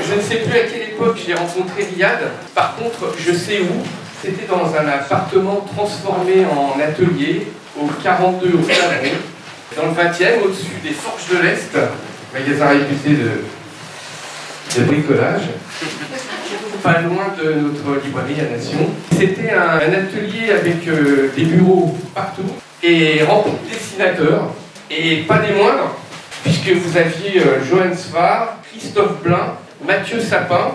je ne sais plus à quelle époque j'ai rencontré Riyad. Par contre, je sais où. C'était dans un appartement transformé en atelier au 42 rue d'Avron, dans le 20e, au-dessus des Forges de l'Est, magasin réputé de bricolage, pas loin de notre librairie La Nation. C'était un atelier avec des bureaux partout et rempli de dessinateurs, et pas des moindres, puisque vous aviez Johan Sfar, Christophe Blain, Mathieu Sapin.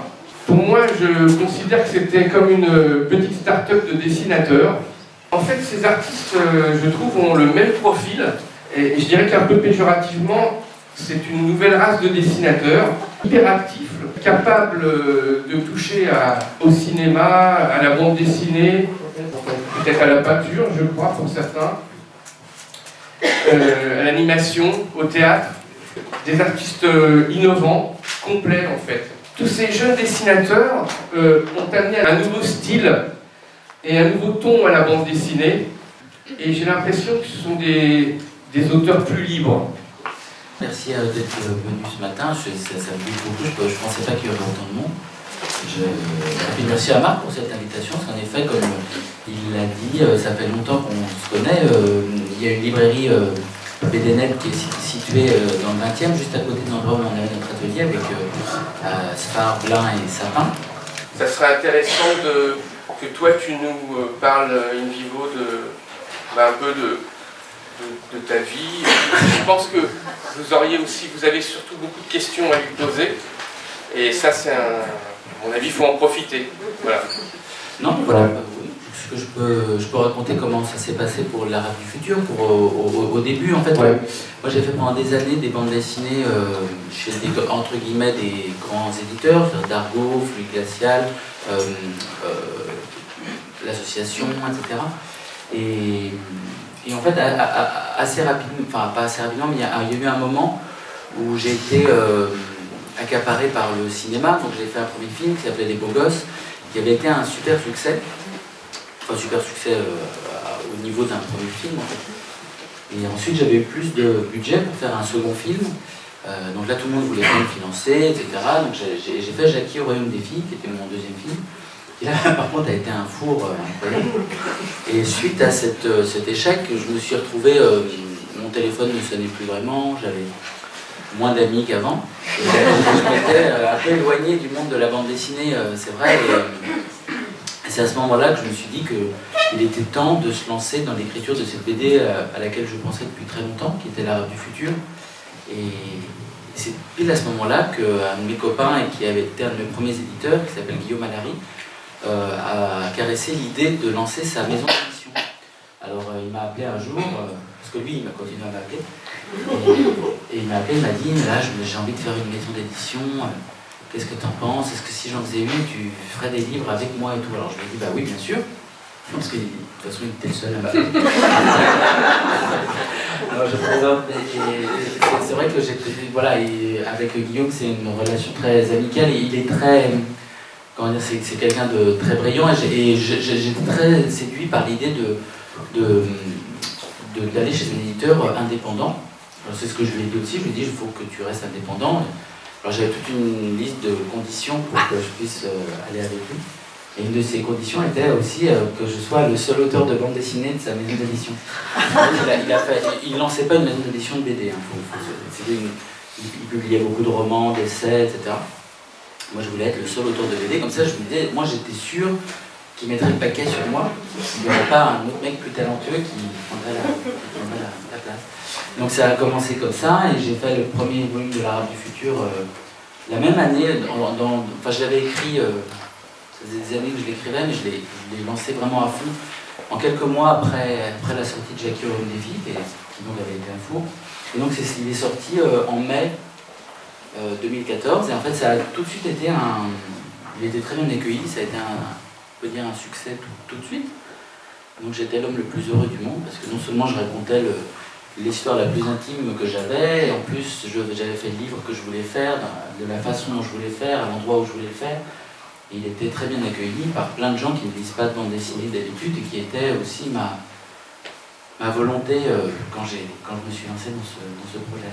Pour moi, je considère que c'était comme une petite start-up de dessinateurs. En fait, ces artistes, je trouve, ont le même profil, et je dirais qu'un peu péjorativement, c'est une nouvelle race de dessinateurs, hyperactifs, capables de toucher au cinéma, à la bande dessinée, peut-être à la peinture, je crois, pour certains, à l'animation, au théâtre, des artistes innovants, complets en fait. Tous ces jeunes dessinateurs ont amené un nouveau style et un nouveau ton à la bande dessinée, et j'ai l'impression que ce sont des auteurs plus libres. Merci d'être venu ce matin, ça me plaît beaucoup, je ne pensais pas qu'il y aurait autant de monde. Et puis merci à Marc pour cette invitation, parce qu'en effet, comme il l'a dit, ça fait longtemps qu'on se connaît. Il y a une librairie BDNet qui est située dans le 20e, juste à côté de l'endroit où on avait notre atelier, avec Sfar, Blain et Sapin. Ça serait intéressant que toi tu nous parles in vivo un peu de ta vie. Je pense que vous avez surtout beaucoup de questions à lui poser, et ça c'est à mon avis, il faut en profiter. Voilà. Non, voilà. Oui. Je peux raconter comment ça s'est passé pour l'Arabe du futur, au début en fait. Ouais. Moi j'ai fait pendant des années des bandes dessinées chez entre guillemets des grands éditeurs, Dargaud, Fluide Glacial, l'association, etc. Et en fait, assez rapidement, enfin pas assez rapidement, mais il y a eu un moment où j'ai été accaparé par le cinéma. Donc j'ai fait un premier film qui s'appelait Les Beaux Gosses, qui avait été un super succès. Enfin, super succès au niveau d'un premier film en fait. Et ensuite j'avais eu plus de budget pour faire un second film. Donc là tout le monde voulait bien me financer, etc. Donc j'ai fait Jackie au Royaume des Filles, qui était mon deuxième film. Et là par contre a été un four incroyable. Et suite à cet échec, je me suis retrouvé, mon téléphone ne sonnait plus vraiment, j'avais moins d'amis qu'avant. Je m'étais un peu éloigné du monde de la bande dessinée, c'est vrai. Et c'est à ce moment-là que je me suis dit qu'il était temps de se lancer dans l'écriture de cette BD à laquelle je pensais depuis très longtemps, qui était l'Arabe du futur. Et c'est pile à ce moment-là qu'un de mes copains, et qui avait été un de mes premiers éditeurs, qui s'appelle Guillaume Allary, a caressé l'idée de lancer sa maison d'édition. Alors il m'a appelé un jour, parce que lui il m'a continué à m'appeler, et il m'a appelé, il m'a dit là j'ai envie de faire une maison d'édition, qu'est-ce que tu en penses, est-ce que si j'en faisais une tu ferais des livres avec moi et tout. Alors je lui ai dit bah oui bien sûr, parce que de toute façon il était le seul à m'appeler. Alors je présente, et c'est vrai que voilà, et avec Guillaume c'est une relation très amicale, et il est très... Comment dire, c'est quelqu'un de très brillant, et j'étais très séduit par l'idée d'aller chez un éditeur indépendant. C'est ce que je lui ai dit aussi, je lui ai dit il faut que tu restes indépendant. Alors j'avais toute une liste de conditions pour que je puisse aller avec lui. Et une de ces conditions était aussi que je sois le seul auteur de bande dessinée de sa maison d'édition. Il ne lançait pas une maison d'édition de BD, il publiait beaucoup de romans, d'essais, etc. Moi je voulais être le seul auteur de BD, comme ça je me disais, moi j'étais sûr qu'il mettrait le paquet sur moi, il n'y aurait pas un autre mec plus talentueux qui prendrait la place. Donc ça a commencé comme ça, et j'ai fait le premier volume de l'Arabe du futur la même année, enfin je l'avais écrit, ça faisait des années que je l'écrivais, mais je l'ai lancé vraiment à fond, en quelques mois après la sortie de Jackie au Royaume des Filles, qui donc avait été un four. Et donc il est sorti en mai 2014, et en fait ça a tout de suite été il était très bien accueilli, ça a été on peut dire un succès tout de suite. Donc j'étais l'homme le plus heureux du monde, parce que non seulement je racontais l'histoire la plus intime que j'avais, et en plus j'avais fait le livre que je voulais faire, de la façon dont je voulais faire, à l'endroit où je voulais le faire, et il était très bien accueilli par plein de gens qui ne lisent pas de bande dessinée d'habitude, et qui était aussi ma volonté quand je me suis lancé dans ce projet.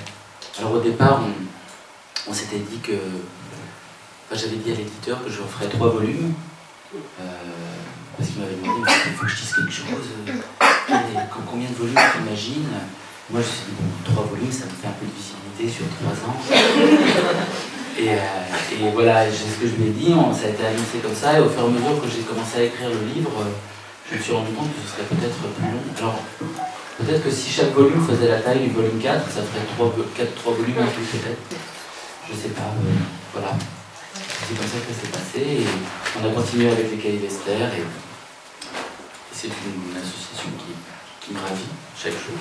Alors au départ, on s'était dit que j'avais dit à l'éditeur que je ferais 3 volumes, parce qu'il m'avait demandé, mais il faut que je dise quelque chose, combien de volumes tu imagines? Moi je me suis dit, bon, 3 volumes, ça me fait un peu de visibilité sur 3 ans. Et voilà, c'est ce que je lui ai dit, ça a été annoncé comme ça, et au fur et à mesure que j'ai commencé à écrire le livre, je me suis rendu compte que ce serait peut-être plus long. Alors, peut-être que si chaque volume faisait la taille du volume 4, ça ferait 3 volumes en plus peut-être. Je sais pas, voilà. C'est comme ça que ça s'est passé, et on a continué avec les cahiers d'Esther, et c'est une association qui me ravit, chaque chose.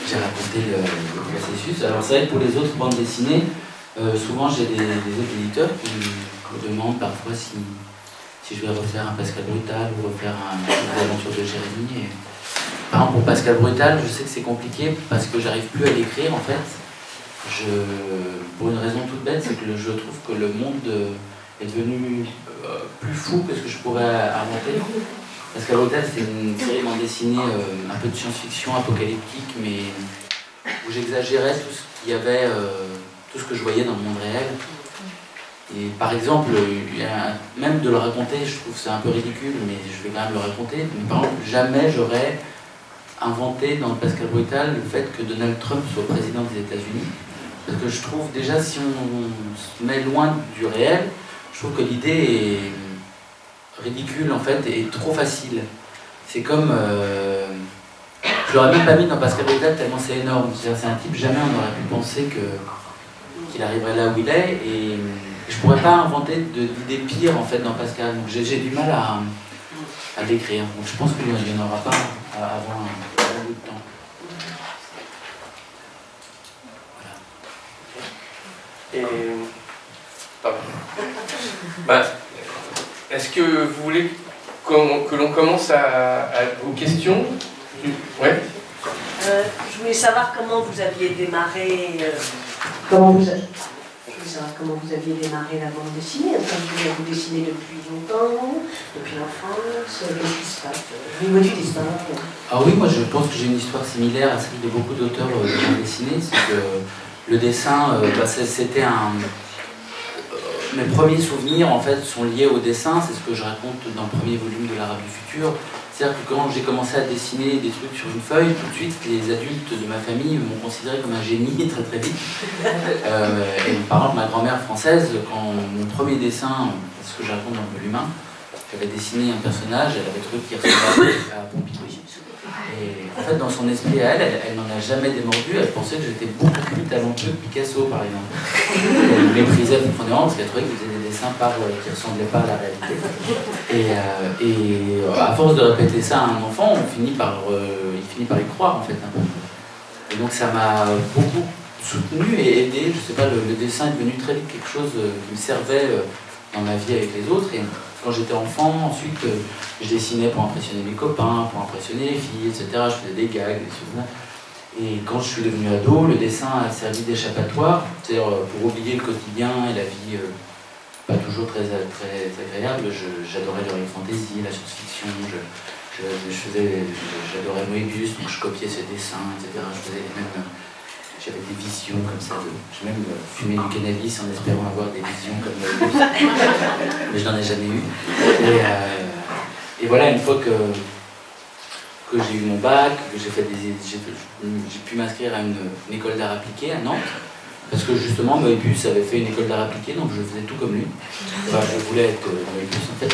J'ai raconté le processus. Alors c'est vrai que pour les autres bandes dessinées, souvent j'ai des autres éditeurs qui me demandent parfois si je vais refaire un Pascal Brutal ou refaire une aventure de Jérémy. Et... Par exemple pour Pascal Brutal, je sais que c'est compliqué parce que j'arrive plus à l'écrire en fait. Pour une raison toute bête, c'est que je trouve que le monde est devenu plus fou que ce que je pourrais inventer. Pascal Brutal, c'est une série bande dessinée un peu de science-fiction apocalyptique, mais où j'exagérais tout ce qu'il y avait, tout ce que je voyais dans le monde réel. Et par exemple, même de le raconter, je trouve que c'est un peu ridicule, mais je vais quand même le raconter. Mais par exemple, jamais j'aurais inventé dans Pascal Brutal le fait que Donald Trump soit président des États-Unis. Parce que je trouve déjà, si on se met loin du réel, je trouve que l'idée est ridicule en fait et trop facile. C'est comme... je l'aurais même pas mis dans Pascal Brutal tellement c'est énorme. C'est un type, jamais on n'aurait pu penser qu'il arriverait là où il est. Et je pourrais pas inventer d'idées pires en fait dans Pascal. Donc j'ai du mal à l'écrire. Donc je pense qu'il n'y en aura pas avant un bout de temps. Et... Pardon. Est-ce que vous voulez que l'on commence à vos questions? Ouais. Je voulais savoir comment vous aviez démarré. Je voulais savoir comment vous aviez démarré la bande dessinée. Enfin, vous dessinez depuis longtemps, depuis l'enfance. Qu'est-ce qui se passe au niveau du dessin? Ah oui, moi je pense que j'ai une histoire similaire à celle de beaucoup d'auteurs de bande dessinée. C'est que le dessin, c'était mes premiers souvenirs en fait sont liés au dessin. C'est ce que je raconte dans le premier volume de l'Arabe du futur. C'est-à-dire que quand j'ai commencé à dessiner des trucs sur une feuille, tout de suite les adultes de ma famille m'ont considéré comme un génie très très vite. Et par exemple ma grand-mère française, quand mon premier dessin, c'est ce que je raconte dans le volume 1, j'avais dessiné un personnage, elle avait trouvé qu'il ressemblait à Pompidou. Et en fait, dans son esprit à elle n'en a jamais démordu. Elle pensait que j'étais beaucoup plus talentueux que Picasso, par exemple. Elle me méprisait profondément parce qu'elle trouvait que je faisais des dessins qui ne ressemblaient pas à la réalité. Et à force de répéter ça à un enfant, il finit par y croire, en fait, un peu. Et donc ça m'a beaucoup soutenu et aidé. Je sais pas, le dessin est devenu très vite quelque chose qui me servait dans ma vie avec les autres. Et quand j'étais enfant, ensuite, je dessinais pour impressionner mes copains, pour impressionner les filles, etc. Je faisais des gags, des choses. Et quand je suis devenu ado, le dessin a servi d'échappatoire, c'est-à-dire pour oublier le quotidien et la vie pas toujours très agréable. J'adorais l'heroic fantasy, la science-fiction, j'adorais Moebius, donc je copiais ses dessins, etc. J'avais des visions comme ça, j'ai même fumé du cannabis en espérant avoir des visions comme Moebius, mais je n'en ai jamais eu. Et voilà, une fois que j'ai eu mon bac, que j'ai pu m'inscrire à une école d'art appliqué à Nantes, parce que justement Moebius avait fait une école d'art appliqué, donc je faisais tout comme lui. Enfin, je voulais être Moebius en fait.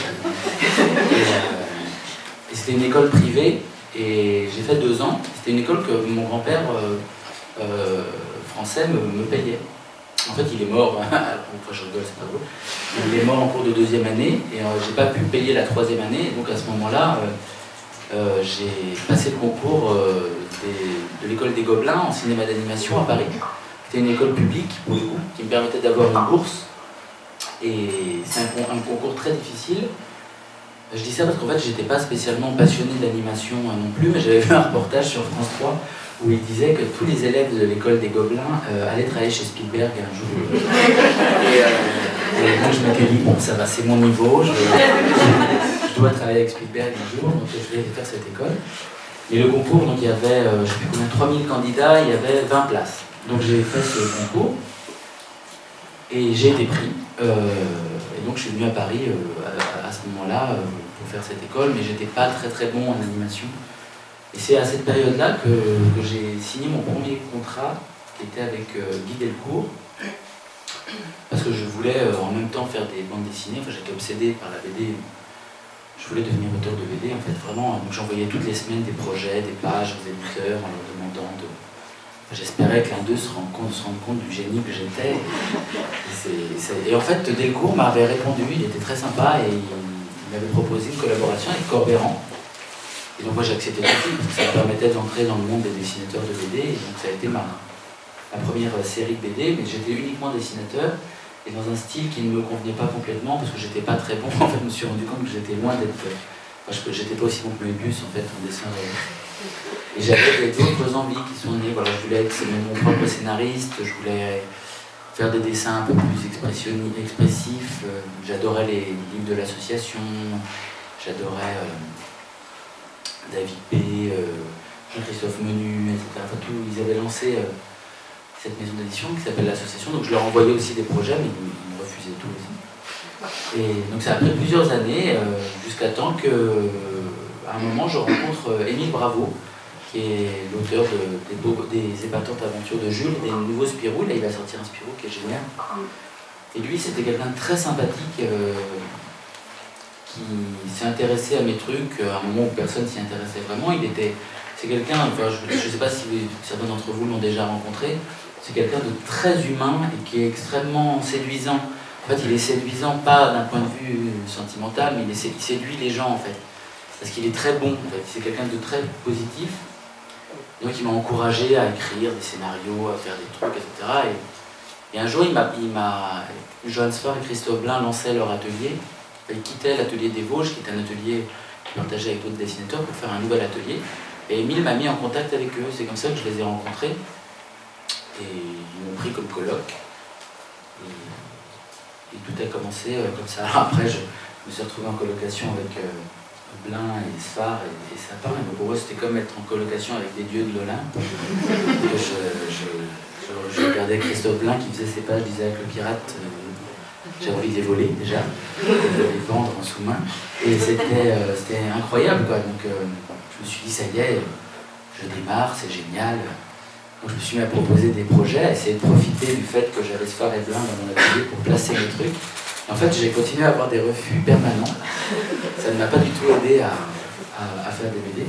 Et c'était une école privée, et j'ai fait 2 ans. C'était une école que mon grand-père français me payait. En fait, il est mort, enfin je rigole, c'est pas drôle. Il est mort en cours de 2e année, et j'ai pas pu payer la 3e année, et donc à ce moment-là, j'ai passé le concours de l'école des Gobelins en cinéma d'animation à Paris. C'était une école publique, pour le coup, qui me permettait d'avoir une bourse. Et c'est un concours très difficile. Je dis ça parce qu'en fait, j'étais pas spécialement passionné d'animation non plus, mais j'avais vu un reportage sur France 3 où il disait que tous les élèves de l'école des Gobelins allaient travailler chez Spielberg un jour. Et donc je m'étais dit, bon, ça va, c'est mon niveau, je dois travailler avec Spielberg un jour, donc je vais faire cette école. Et le concours, donc il y avait, je ne sais plus combien, 3000 candidats, il y avait 20 places. Donc j'ai fait ce concours et j'ai été pris. Et donc je suis venu à Paris à ce moment-là pour faire cette école, mais j'étais pas très très bon en animation. Et c'est à cette période-là que j'ai signé mon premier contrat, qui était avec Guy Delcourt, parce que je voulais en même temps faire des bandes dessinées. Enfin, j'étais obsédé par la BD. Je voulais devenir auteur de BD, en fait, vraiment. Donc j'envoyais toutes les semaines des projets, des pages aux éditeurs en leur demandant de... Enfin, j'espérais que l'un d'eux se rende compte du génie que j'étais. Et en fait, Delcourt m'avait répondu, il était très sympa et il m'avait proposé une collaboration avec Corbéran. Et donc moi j'ai accepté tout de suite, parce que ça me permettait d'entrer dans le monde des dessinateurs de BD. Et donc ça a été ma première série de BD, mais j'étais uniquement dessinateur. Et dans un style qui ne me convenait pas complètement, parce que j'étais pas très bon. En fait, je me suis rendu compte que j'étais loin d'être... j'étais pas aussi bon que Moebius, en fait, en dessin. Et j'avais d'autres envies qui sont nées. Voilà, je voulais être mon propre scénariste, je voulais faire des dessins un peu plus expressifs. J'adorais les livres de l'association, j'adorais David P, Jean-Christophe Menu, etc. Enfin, tout, ils avaient lancé... cette maison d'édition qui s'appelle l'association, donc je leur envoyais aussi des projets, mais ils me refusaient tout aussi. Et donc ça a pris plusieurs années, jusqu'à temps qu'à un moment je rencontre Émile Bravo, qui est l'auteur des épatantes aventures de Jules, des nouveaux Spirou. Là il va sortir un Spirou qui est génial. Et lui c'était quelqu'un de très sympathique, qui s'est intéressé à mes trucs, à un moment où personne s'y intéressait vraiment. C'est quelqu'un, enfin, je ne sais pas si certains d'entre vous l'ont déjà rencontré, c'est quelqu'un de très humain et qui est extrêmement séduisant. En fait, il est séduisant pas d'un point de vue sentimental, mais il séduit les gens en fait. Parce qu'il est très bon en fait. C'est quelqu'un de très positif. Donc il m'a encouragé à écrire des scénarios, à faire des trucs, etc. Et un jour, Johannes Farr et Christophe Blain lançaient leur atelier. Ils quittaient l'atelier des Vosges, qui est un atelier partagé avec d'autres dessinateurs, pour faire un nouvel atelier. Et Émile m'a mis en contact avec eux. C'est comme ça que je les ai rencontrés. Et ils m'ont pris comme coloc. Et tout a commencé comme ça. Alors après, je me suis retrouvé en colocation avec Blain et Sfar et Sapin. Et pour eux, c'était comme être en colocation avec des dieux de l'Olympe. Je regardais Christophe Blain qui faisait ses pages, disait avec le pirate, j'avais envie de les voler déjà, de les vendre en sous-main. Et c'était incroyable, quoi. Donc je me suis dit, ça y est, je démarre, c'est génial. Donc je me suis mis à proposer des projets, à essayer de profiter du fait que j'avais Sfar et Blain dans mon atelier pour placer mes trucs. Et en fait, j'ai continué à avoir des refus permanents. Ça ne m'a pas du tout aidé à faire des BD.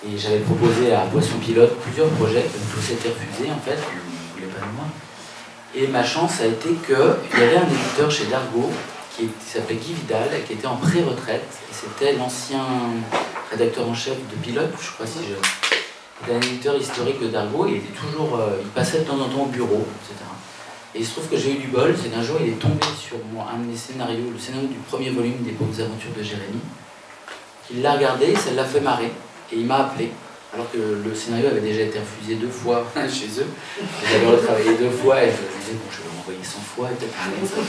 Et j'avais proposé à Poisson Pilote plusieurs projets, qui ont tous été refusés en fait, ils ne voulaient pas de moi. Et ma chance a été qu'il y avait un éditeur chez Dargaud qui s'appelait Guy Vidal, qui était en pré-retraite. Et c'était l'ancien rédacteur en chef de Pilote, je crois si je... C'était un éditeur historique de Dargaud, il il passait de temps en temps au bureau, etc. Et il se trouve que j'ai eu du bol, c'est qu'un jour il est tombé sur un de mes scénarios, le scénario du premier volume des Pauvres Aventures de Jérémie. Il l'a regardé, ça l'a fait marrer, et il m'a appelé, alors que le scénario avait déjà été refusé 2 fois chez eux. J'avais retravaillé 2 fois, et je me disais, bon, je vais l'envoyer 100 fois, et peut-être que ça.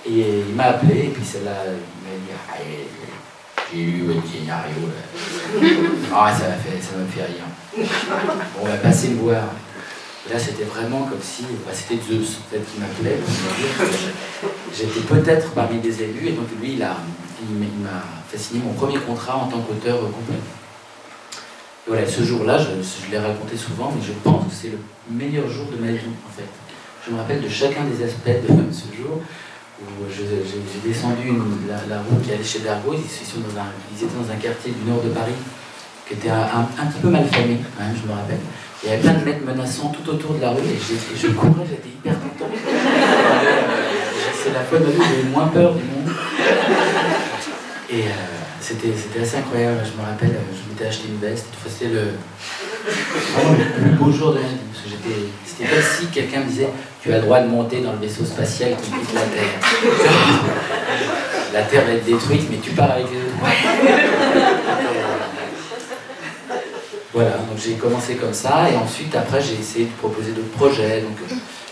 Et il m'a appelé, et puis celle-là, il m'a dit, ah, j'ai lu votre scénario là. Ah, ça m'a fait rire. Bon, on va passer me voir. Et là, c'était vraiment comme si, c'était Zeus en fait, qui m'appelait. J'étais peut-être parmi des élus, et donc lui, il m'a fait signer mon premier contrat en tant qu'auteur complet. Et voilà, ce jour-là, je l'ai raconté souvent, mais je pense que c'est le meilleur jour de ma vie, en fait. Je me rappelle de chacun des aspects de ce jour, où j'ai descendu la route qui allait chez Dargaud. Ils étaient dans un quartier du nord de Paris, qui était un petit peu mal famé, hein, je me rappelle. Il y avait plein de mecs menaçants tout autour de la rue, et je courais, j'étais hyper content. C'est la fois de ma vie où j'ai eu moins peur du monde. Et c'était assez incroyable, je me rappelle, je m'étais acheté une veste, c'était vraiment le plus beau jour de ma vie. Parce que c'était comme si quelqu'un me disait, tu as le droit de monter dans le vaisseau spatial qui quitte la Terre. La Terre va être détruite, mais tu pars avec eux. Voilà, donc j'ai commencé comme ça, et ensuite, après, j'ai essayé de proposer d'autres projets, donc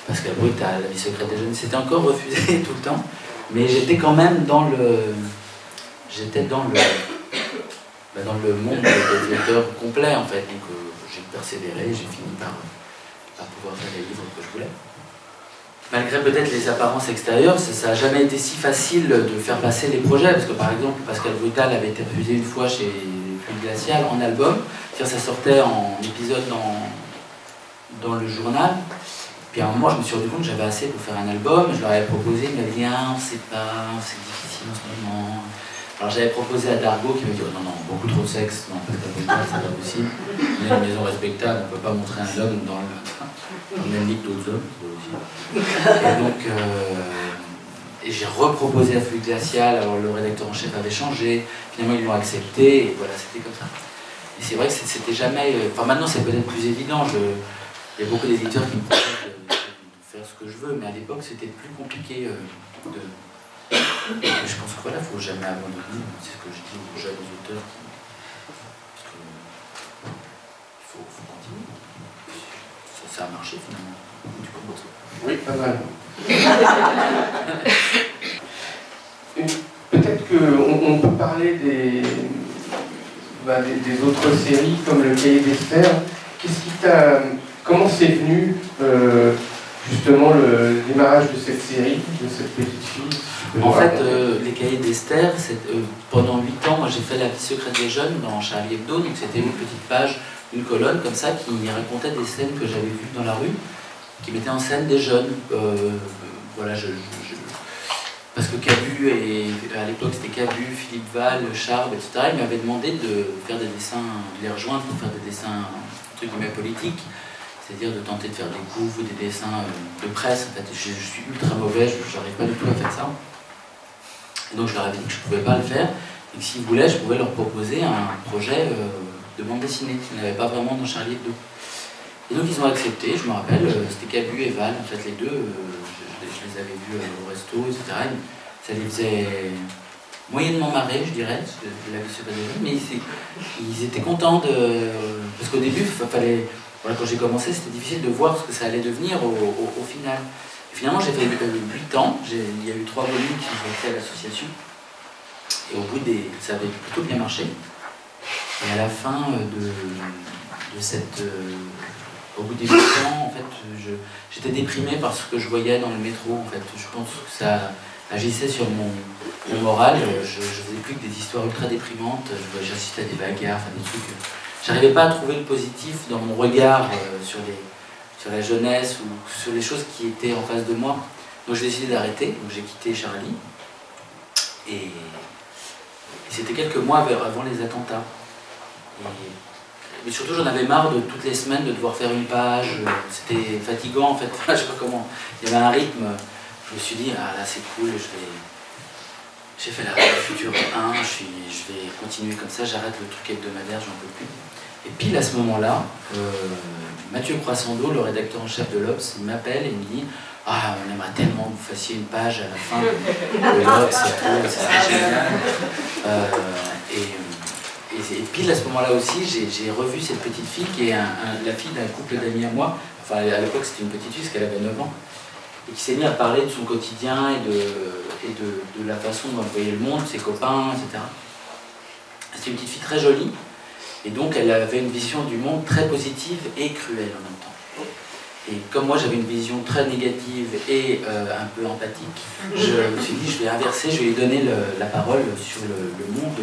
Pascal Brutal, La vie secrète des jeunes, c'était encore refusé tout le temps, mais j'étais quand même dans le monde des auteurs complet, en fait, donc j'ai persévéré, j'ai fini par pouvoir faire les livres que je voulais. Malgré peut-être les apparences extérieures, ça n'a jamais été si facile de faire passer les projets, parce que par exemple, Pascal Brutal avait été refusé une fois chez Fluide Glacial en album, c'est-à-dire ça sortait en épisode dans le journal, puis à un moment je me suis rendu compte que j'avais assez pour faire un album, je leur avais proposé, ils m'avaient dit ah, on ne sait pas, c'est difficile en ce moment. Alors j'avais proposé à Dargaud qui m'a dit oh, non, beaucoup trop de sexe, non, Pascal Brutal, c'est pas possible, on est une maison respectable, on ne peut pas montrer un homme dans le même lit que d'autres hommes. Et donc, j'ai reproposé à Fluide Glacial, alors le rédacteur en chef avait changé, finalement ils l'ont accepté, et voilà, c'était comme ça. Et c'est vrai que c'était jamais... Enfin maintenant c'est peut-être plus évident, il y a beaucoup d'éditeurs qui me proposent de faire ce que je veux, mais à l'époque c'était plus compliqué je pense que voilà, il ne faut jamais abandonner, c'est ce que je dis aux jeunes auteurs, parce que il faut continuer. Ça a marché finalement. Du coup, oui, pas mal. Peut-être qu'on peut parler des autres séries comme le Cahier d'Esther. Comment c'est venu justement le démarrage de cette série, de cette petite fille? En fait, les Cahiers d'Esther, pendant 8 ans, moi j'ai fait La vie secrète des jeunes dans Charlie Hebdo, donc c'était une petite page, une colonne comme ça qui racontait des scènes que j'avais vues dans la rue, qui mettait en scène des jeunes. Voilà, parce que Cabu, à l'époque c'était Cabu, Philippe Val, Charb, etc. Ils m'avaient demandé de faire des dessins, de les rejoindre pour faire des dessins entre guillemets politiques, c'est-à-dire de tenter de faire des couves ou des dessins de presse. En fait, je suis ultra mauvais, je n'arrive pas du tout à faire ça. Et donc je leur avais dit que je ne pouvais pas le faire, et que s'ils voulaient, je pouvais leur proposer un projet de bande dessinée, qu'ils n'avaient pas vraiment dans Charlie Hebdo. Et donc ils ont accepté, je me rappelle, c'était Cabu et Val, en fait les deux, je les avais vus au resto, etc. Ça les faisait moyennement marrer, je dirais, la vie secrète des jeunes, mais ils étaient contents parce qu'au début, fallait, voilà, quand j'ai commencé, c'était difficile de voir ce que ça allait devenir au final. Et finalement, j'ai fait 8 ans, il y a eu 3 volumes qui sont faits à l'association, et au bout ça avait plutôt bien marché. Et à la fin au bout des 8 ans, en fait, j'étais déprimé par ce que je voyais dans le métro. En fait, je pense que ça agissait sur mon moral. Je faisais plus que des histoires ultra déprimantes. J'assistais à des bagarres, enfin des trucs. J'arrivais pas à trouver le positif dans mon regard sur la jeunesse ou sur les choses qui étaient en face de moi. Donc j'ai décidé d'arrêter. Donc j'ai quitté Charlie. Et c'était quelques mois avant les attentats. Mais surtout, j'en avais marre de toutes les semaines de devoir faire une page. C'était fatigant, en fait. Enfin, je sais pas comment. Il y avait un rythme. Je me suis dit, ah là, c'est cool. J'ai fait la Future 1. Je vais continuer comme ça. J'arrête le truc hebdomadaire, j'en peux plus. Et pile à ce moment-là, Mathieu Croissando, le rédacteur en chef de l'Obs, il m'appelle et me dit, ah, on aimerait tellement que vous fassiez une page à la fin de l'Obs, c'est génial. Et pile à ce moment-là aussi, j'ai revu cette petite fille qui est la fille d'un couple d'amis à moi. Enfin, à l'époque, c'était une petite fille parce qu'elle avait 9 ans. Et qui s'est mis à parler de son quotidien et de la façon dont elle voyait le monde, ses copains, etc. C'était une petite fille très jolie. Et donc, elle avait une vision du monde très positive et cruelle en même temps. Et comme moi, j'avais une vision très négative et un peu empathique, je me suis dit, je vais inverser, je vais lui donner la parole sur le monde...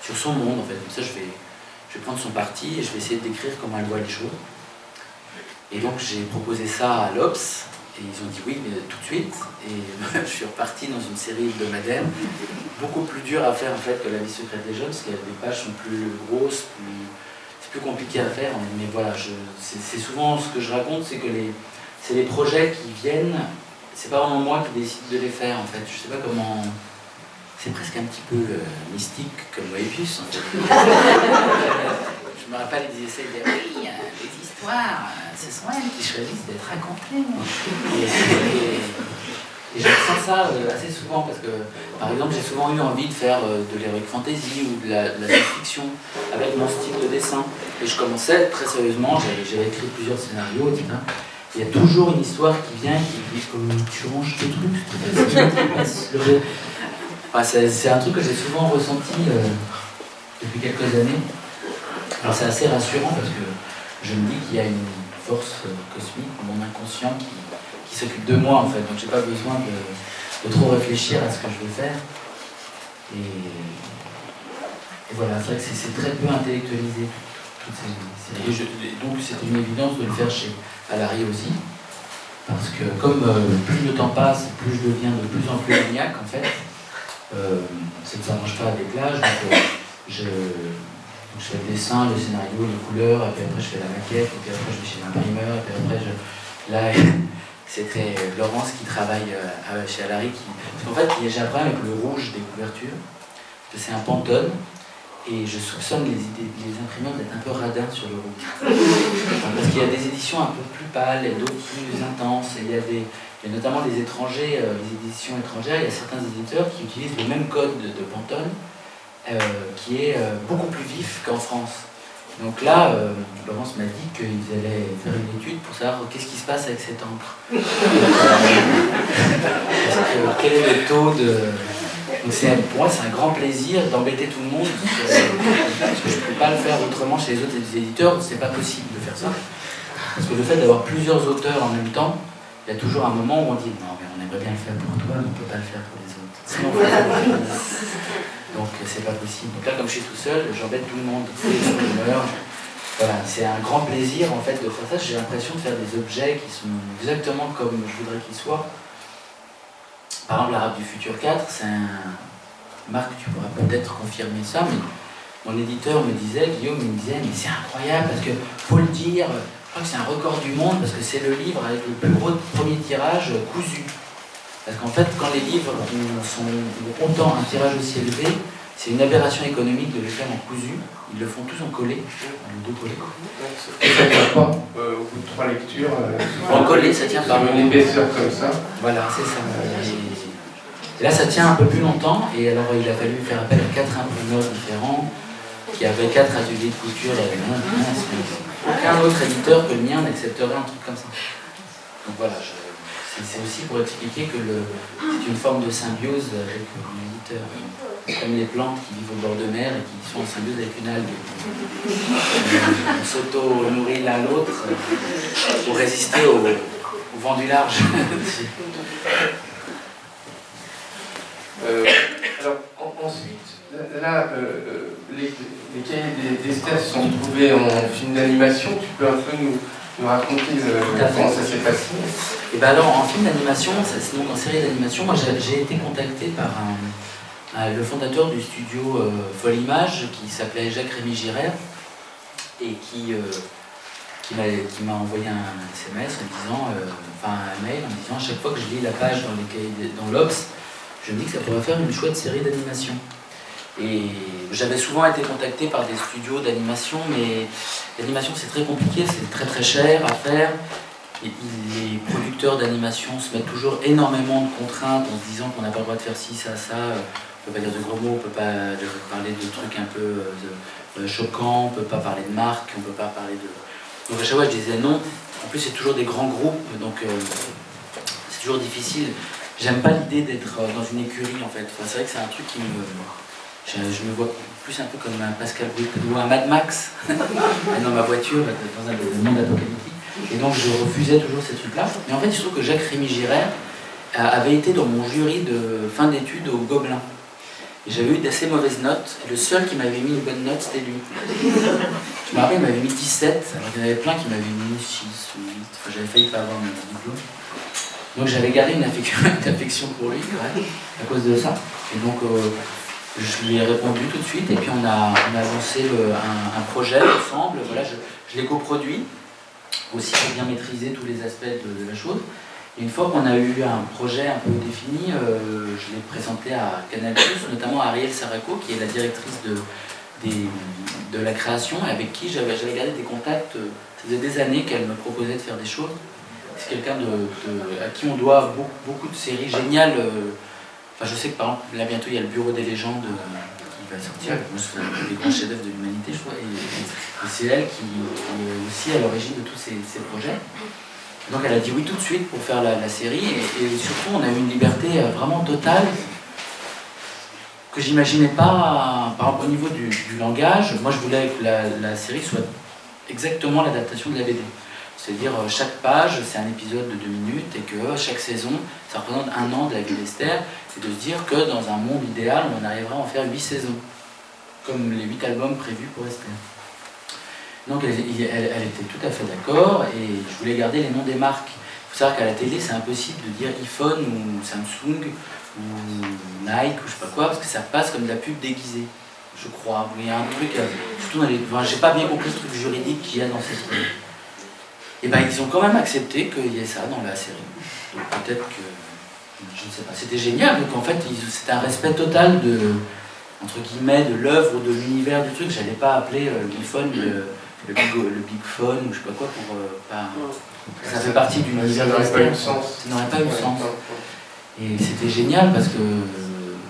sur son monde en fait, comme ça je vais prendre son parti et je vais essayer de décrire comment elle voit les choses. Et donc j'ai proposé ça à l'Obs et ils ont dit oui mais tout de suite et je suis reparti dans une série hebdomadaire beaucoup plus dure à faire en fait que La vie secrète des jeunes parce que les pages sont plus grosses, c'est plus compliqué à faire mais voilà, c'est souvent ce que je raconte, c'est que c'est les projets qui viennent, c'est pas vraiment moi qui décide de les faire en fait, je sais pas comment... C'est presque un petit peu mystique comme Moebius en fait. Je me rappelle, ils essaient de dire oui, les histoires, ce sont elles qui choisissent d'être racontées. Et je ressens ça assez souvent parce que, par exemple, j'ai souvent eu envie de faire de l'heroic fantasy ou de la science-fiction avec mon style de dessin. Et je commençais très sérieusement, j'avais écrit plusieurs scénarios, etc. Il y a toujours une histoire qui vient, qui dit que tu ranges tes trucs, c'est un truc que j'ai souvent ressenti depuis quelques années. Alors c'est assez rassurant parce que je me dis qu'il y a une force cosmique, mon inconscient qui s'occupe de moi en fait. Donc j'ai pas besoin de trop réfléchir à ce que je veux faire. Et voilà, c'est vrai que c'est très peu intellectualisé toutes ces séries. Donc c'était une évidence de le faire chez Alary aussi. Parce que comme plus le temps passe, plus je deviens de plus en plus maniaque en fait. C'est que ça ne marche pas avec l'âge. Donc je fais le dessin, le scénario, les couleurs, et puis après je fais la maquette, et puis après je vais chez l'imprimeur, et puis après là c'était Laurence qui travaille chez Alary. Parce qu'en fait j'ai un problème avec le rouge des couvertures. C'est un Pantone. Et je soupçonne les imprimeurs d'être un peu radins sur le rouge. Parce qu'il y a des éditions un peu plus pâles et d'autres plus intenses. Et il y a notamment des étrangers, les éditions étrangères, il y a certains éditeurs qui utilisent le même code de Pantone, qui est beaucoup plus vif qu'en France. Donc là, Laurence m'a dit qu'ils allaient faire une étude pour savoir qu'est-ce qui se passe avec cette encre. Quel est le taux de... Donc pour moi, c'est un grand plaisir d'embêter tout le monde, parce que je ne peux pas le faire autrement chez les autres éditeurs, c'est pas possible de faire ça. Parce que le fait d'avoir plusieurs auteurs en même temps, il y a toujours un moment où on dit non, mais on aimerait bien le faire pour toi, mais on ne peut pas le faire pour les autres. Sinon, donc c'est pas possible. Donc là, comme je suis tout seul, j'embête tout le monde. Voilà, c'est un grand plaisir en fait de faire ça. J'ai l'impression de faire des objets qui sont exactement comme je voudrais qu'ils soient. Par exemple, l'Arabe du Futur 4, c'est un... Marc, tu pourras peut-être confirmer ça, mais mon éditeur me disait, Guillaume me disait, mais c'est incroyable, parce que, faut le dire, je crois que c'est un record du monde, parce que c'est le livre avec le plus gros premier tirage cousu. Parce qu'en fait, quand les livres ont autant un tirage aussi élevé, c'est une aberration économique de les faire en cousu. Ils le font tous en collé, en dos collé. Ça ne tient pas au bout de 3 lectures. En collé, ça tient pas. Une épaisseur comme ça. Voilà, c'est ça. Et là, ça tient un peu plus longtemps, et alors il a fallu faire appel à 4 imprimeurs différents, qui avaient 4 ateliers de couture. Aucun autre éditeur que le mien n'accepterait un truc comme ça. Donc voilà, c'est aussi pour expliquer que c'est une forme de symbiose avec l'éditeur. Comme les plantes qui vivent au bord de mer et qui sont en symbiose avec une algue. On s'auto-nourrit l'un l'autre pour résister au vent du large. Alors ensuite, là, les cahiers d'Esther sont trouvés en film d'animation. Tu peux un peu nous raconter comment ça s'est passé? Et bien alors, en film d'animation, donc en série d'animation, moi j'ai été contacté par le fondateur du studio Folle Image, qui s'appelait Jacques-Rémy Girard, et qui m'a envoyé un SMS en disant, un mail en disant, à chaque fois que je lis la page dans l'Obs, je me dis que ça pourrait faire une chouette série d'animation. Et j'avais souvent été contacté par des studios d'animation, mais l'animation c'est très compliqué, c'est très très cher à faire. Et les producteurs d'animation se mettent toujours énormément de contraintes en se disant qu'on n'a pas le droit de faire ci, ça, ça. On ne peut pas dire de gros mots, on ne peut pas parler de trucs un peu choquants, on ne peut pas parler de marque, on ne peut pas parler de... Donc à chaque fois je disais non. En plus c'est toujours des grands groupes, donc c'est toujours difficile. J'aime pas l'idée d'être dans une écurie en fait. Enfin, c'est vrai que c'est un truc qui me... Je me vois plus un peu comme un Pascal Brut ou un Mad Max dans ma voiture, dans un monde apocalyptique. Et donc je refusais toujours ces trucs-là. Mais en fait, il se trouve que Jacques-Rémy Girard avait été dans mon jury de fin d'études au Gobelin. Et j'avais eu d'assez mauvaises notes, et le seul qui m'avait mis une bonne note, c'était lui. Je me rappelle, il m'avait mis 17, alors qu'il y en avait plein qui m'avaient mis 6 ou 8. Enfin, j'avais failli pas avoir mon diplôme. Donc j'avais gardé une affection pour lui, ouais, à cause de ça. Et donc je lui ai répondu tout de suite, et puis on a lancé un projet ensemble. Voilà, je l'ai coproduit, aussi pour bien maîtriser tous les aspects de la chose. Et une fois qu'on a eu un projet un peu défini, je l'ai présenté à Canal+, notamment à Ariel Saraco, qui est la directrice de la création, et avec qui j'avais gardé des contacts. Ça faisait des années qu'elle me proposait de faire des choses. C'est quelqu'un à qui on doit beaucoup de séries géniales. Enfin, je sais que par exemple, là bientôt il y a le Bureau des légendes qui va sortir. Moi, c'est un des grands chefs-d'œuvre de l'humanité, je crois. Et c'est elle qui est aussi à l'origine de tous ces projets. Donc elle a dit oui tout de suite pour faire la série. Et surtout, on a eu une liberté vraiment totale que j'imaginais pas. Par exemple, au niveau du langage, moi je voulais que la série soit exactement l'adaptation de la BD. C'est-à-dire chaque page, c'est un épisode de 2 minutes et que chaque saison, ça représente 1 an de la vie d'Esther. C'est de se dire que dans un monde idéal, on arrivera à en faire 8 saisons, comme les 8 albums prévus pour Esther. Donc elle était tout à fait d'accord et je voulais garder les noms des marques. Il faut savoir qu'à la télé, c'est impossible de dire iPhone ou Samsung ou Nike ou je sais pas quoi, parce que ça passe comme de la pub déguisée, je crois. Il y a un truc, surtout dans les... Enfin, j'ai pas bien compris le truc juridique qu'il y a dans cette série. Et ben ils ont quand même accepté qu'il y ait ça dans la série. Donc peut-être que, je ne sais pas, c'était génial, donc en fait c'était un respect total de, entre guillemets, de l'œuvre, de l'univers du truc. J'allais pas appeler l'iPhone le Big Phone ou je sais pas quoi pour pas... Ça fait partie d'une univers. Ça n'aurait pas eu de sens. Ça n'aurait pas eu de sens. Et c'était génial parce que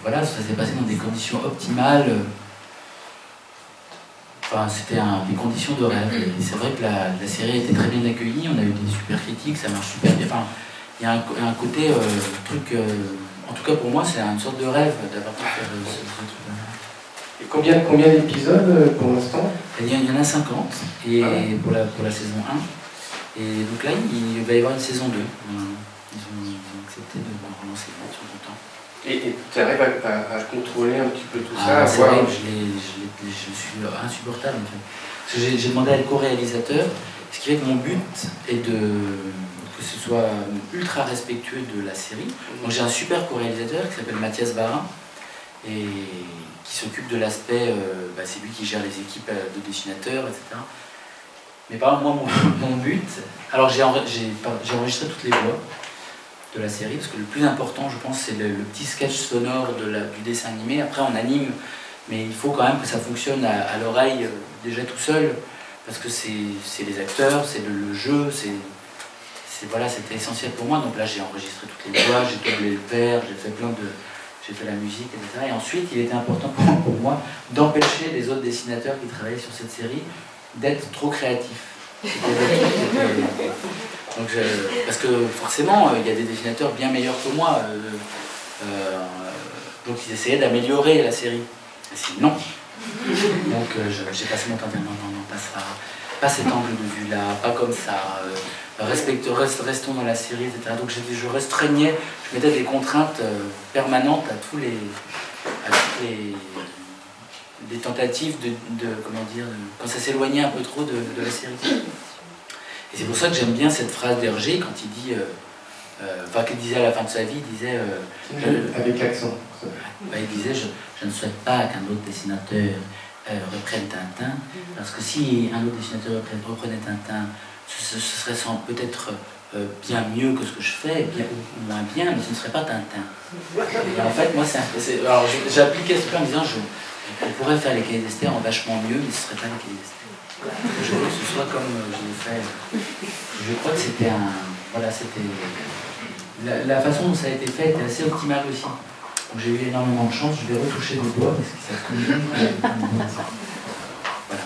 voilà, ça s'est passé dans des conditions optimales. Enfin, c'était des conditions de rêve. Et c'est vrai que la série a été très bien accueillie, on a eu des super critiques, ça marche super bien. Enfin, il y a un côté truc. En tout cas pour moi, c'est une sorte de rêve d'avoir pu faire ce truc-là. Et combien d'épisodes pour l'instant? Il y en a 50 et pour la saison 1. Et donc là, il va y avoir une saison 2. Ils ont accepté de relancer, ils sont contents. Et tu arrives à contrôler un petit peu tout ça, c'est vrai que je suis insupportable en fait. Parce que j'ai demandé à le co-réalisateur, ce qui fait que mon but est que ce soit ultra respectueux de la série. Donc j'ai un super co-réalisateur qui s'appelle Mathias Barin et qui s'occupe de l'aspect, c'est lui qui gère les équipes de dessinateurs, etc. Mais par exemple, moi, mon but, alors j'ai enregistré toutes les voix de la série, parce que le plus important, je pense, c'est le petit sketch sonore du dessin animé. Après, on anime, mais il faut quand même que ça fonctionne à l'oreille déjà tout seul, parce que c'est les acteurs, c'est le jeu, voilà, c'était essentiel pour moi. Donc là, j'ai enregistré toutes les voix, j'ai doublé le père, j'ai fait la musique, etc. Et ensuite, il était important pour moi d'empêcher les autres dessinateurs qui travaillaient sur cette série d'être trop créatifs. Donc parce que forcément, il y a des dessinateurs bien meilleurs que moi, donc ils essayaient d'améliorer la série. Et sinon, donc j'ai passé mon temps à dire non, pas ça, pas cet angle de vue-là, pas comme ça, restons dans la série, etc. Donc je restreignais, je mettais des contraintes permanentes à toutes les tentatives comment dire, quand ça s'éloignait un peu trop de la série. Et c'est pour ça que j'aime bien cette phrase d'Hergé quand il dit, qu'il disait à la fin de sa vie, il disait... avec l'accent. Il disait, je ne souhaite pas qu'un autre dessinateur reprenne Tintin, parce que si un autre dessinateur reprenait Tintin, ce serait peut-être bien mieux que ce que je fais, bien ou moins bien, mais ce ne serait pas Tintin. Et en fait, moi, alors j'ai appliqué ce truc en disant, on pourrait faire les cahiers d'Esther en vachement mieux, mais ce ne serait pas les cahiers d'Esther. Je veux que ce soit comme je l'ai fait. Je crois que c'était Voilà, c'était. La façon dont ça a été fait était assez optimale aussi. Donc j'ai eu énormément de chance, je vais retoucher les doigts parce que ça se connaît. Voilà.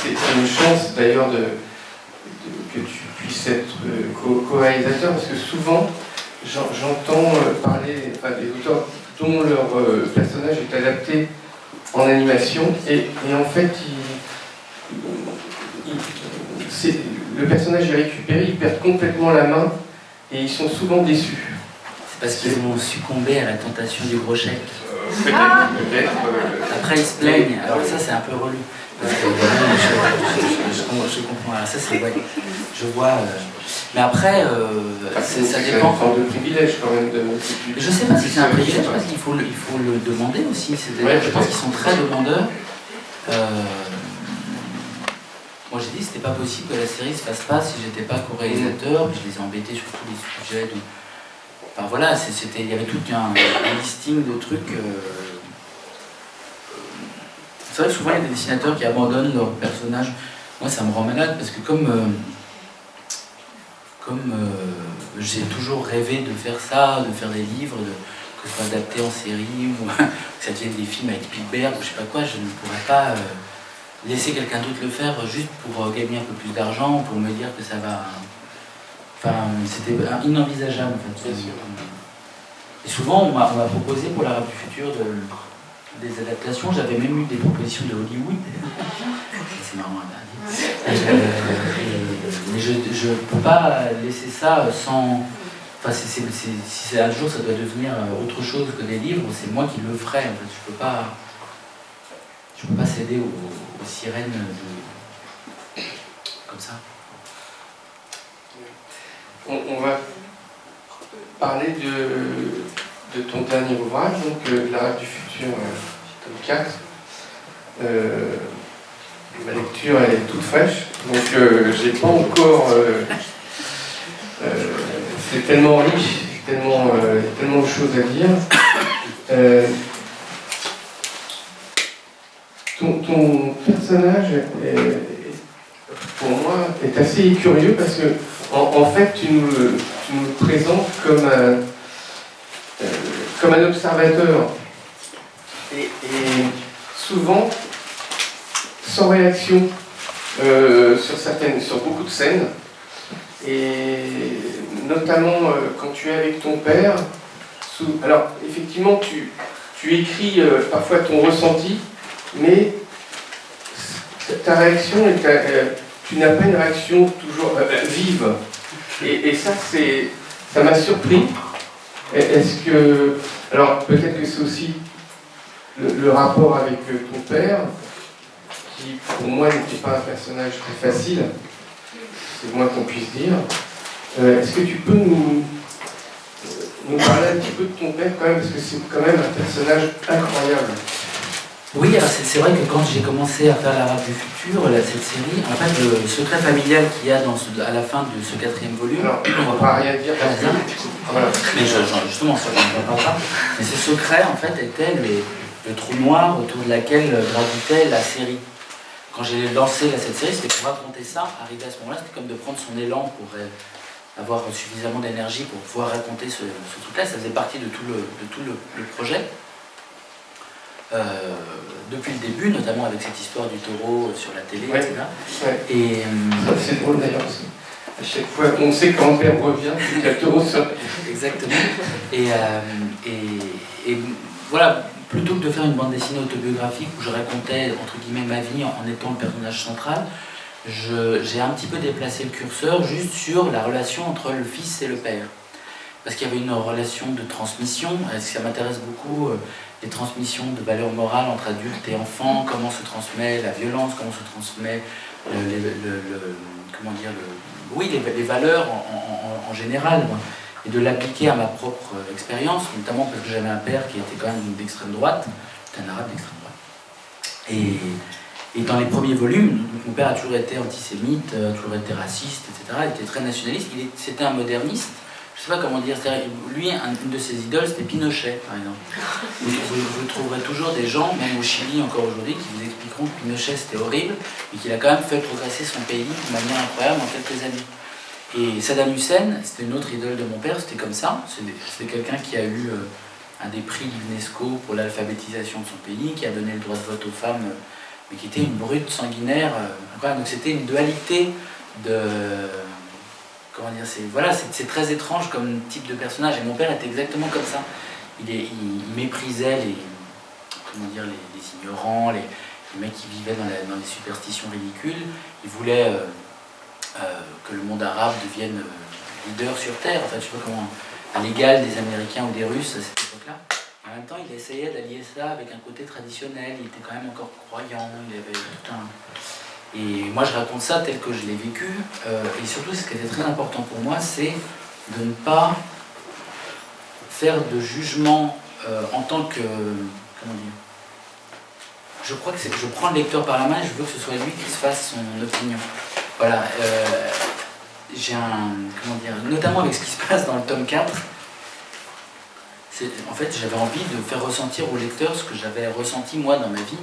C'est une chance d'ailleurs que tu puisses être co-réalisateur, parce que souvent j'entends parler des auteurs dont leur personnage est adapté en animation et en fait le personnage est récupéré, ils perdent complètement la main et ils sont souvent déçus. C'est parce qu'ils ont succombé à la tentation du gros chèque. Peut-être. Après ils se plaignent, alors ça c'est un peu relou. Parce que je comprends, alors ça c'est vrai. Je vois. Mais après, ça dépend. C'est une forme de privilège quand même. Je sais pas si c'est un privilège parce qu'il faut le demander aussi. Je pense qu'ils sont très demandeurs. Moi j'ai dit que c'était pas possible que la série se fasse pas si j'étais pas co-réalisateur, puis je les ai embêtés sur tous les sujets. Enfin voilà, il y avait tout un listing de trucs. C'est vrai que souvent il y a des dessinateurs qui abandonnent leur personnage. Moi ça me rend malade parce que comme j'ai toujours rêvé de faire ça, de faire des livres, que ce soit adapté en série ou que ça devienne des films avec Spielberg ou je sais pas quoi, je ne pourrais pas laisser quelqu'un d'autre le faire juste pour gagner un peu plus d'argent, pour me dire que ça va... Enfin, c'était inenvisageable en fait. Et souvent on m'a proposé pour la Rap du Futur des adaptations, j'avais même eu des propositions de Hollywood. C'est marrant à dire. Mais je ne peux pas laisser ça sans... Enfin, si c'est un jour ça doit devenir autre chose que des livres, c'est moi qui le ferai. En fait. Je peux pas céder aux sirènes comme ça. On va parler de ton dernier ouvrage, donc La Rave du futur, tome 4. Ma lecture elle est toute fraîche, donc j'ai pas encore... c'est tellement riche, tellement de choses à dire. Ton personnage, pour moi, est assez curieux parce que, en fait, tu nous le présentes comme un observateur. Et souvent, sans réaction sur beaucoup de scènes. Et notamment quand tu es avec ton père. Alors, effectivement, tu écris parfois ton ressenti, mais ta réaction, tu n'as pas une réaction toujours vive. Et ça m'a surpris. Est-ce que... Alors, peut-être que c'est aussi le rapport avec ton père, qui pour moi n'était pas un personnage très facile, c'est le moins qu'on puisse dire. Est-ce que tu peux nous parler un petit peu de ton père quand même, parce que c'est quand même un personnage incroyable. Oui, alors c'est vrai que quand j'ai commencé à faire La Rave du futur, cette série, en fait, le secret familial qu'il y a à la fin de ce 4e volume... Alors, on ne va pas rien dire. Voilà. Mais justement, ça, je ne parle pas. Mais ce secret, en fait, était le trou noir autour de laquelle gravitait la série. Quand j'ai lancé cette série, c'était pour raconter ça. Arrivé à ce moment-là, c'était comme de prendre son élan pour avoir suffisamment d'énergie pour pouvoir raconter ce truc-là. Ça faisait partie de tout le projet. Depuis le début, notamment avec cette histoire du taureau sur la télé, ouais, etc. Ouais. Et, c'est drôle d'ailleurs aussi. À chaque fois, on sait quand le père revient, il y a le taureau sur la télé. Exactement. Et voilà, plutôt que de faire une bande dessinée autobiographique où je racontais, entre guillemets, ma vie en étant le personnage central, j'ai un petit peu déplacé le curseur juste sur la relation entre le fils et le père. Parce qu'il y avait une relation de transmission, ça m'intéresse beaucoup, les transmissions de valeurs morales entre adultes et enfants, comment se transmet la violence, comment se transmet les valeurs en général, et de l'appliquer à ma propre expérience, notamment parce que j'avais un père qui était quand même d'extrême droite, c'était un arabe d'extrême droite. Et dans les premiers volumes, mon père a toujours été antisémite, a toujours été raciste, etc. Il était très nationaliste, c'était un moderniste. Je ne sais pas comment dire, lui, une de ses idoles, c'était Pinochet, par exemple. Vous trouverez toujours des gens, même au Chili encore aujourd'hui, qui vous expliqueront que Pinochet c'était horrible, mais qu'il a quand même fait progresser son pays de manière incroyable en quelques années. Et Saddam Hussein, c'était une autre idole de mon père, c'était comme ça. C'est quelqu'un qui a eu un des prix de l'UNESCO pour l'alphabétisation de son pays, qui a donné le droit de vote aux femmes, mais qui était une brute sanguinaire. Donc c'était une dualité de... Comment dire, c'est très étrange comme type de personnage, et mon père était exactement comme ça. Il méprisait les ignorants, les mecs qui vivaient dans les superstitions ridicules. Il voulait que le monde arabe devienne leader sur Terre, en fait, je sais pas comment, à l'égal des Américains ou des Russes à cette époque-là. En même temps, il essayait d'allier ça avec un côté traditionnel, il était quand même encore croyant, il avait tout un... Et moi je raconte ça tel que je l'ai vécu, et surtout ce qui était très important pour moi, c'est de ne pas faire de jugement en tant que... Comment dire ? Je crois que je prends le lecteur par la main et je veux que ce soit lui qui se fasse son opinion. Voilà, j'ai notamment avec ce qui se passe dans le tome 4, en fait j'avais envie de faire ressentir au lecteur ce que j'avais ressenti moi dans ma vie.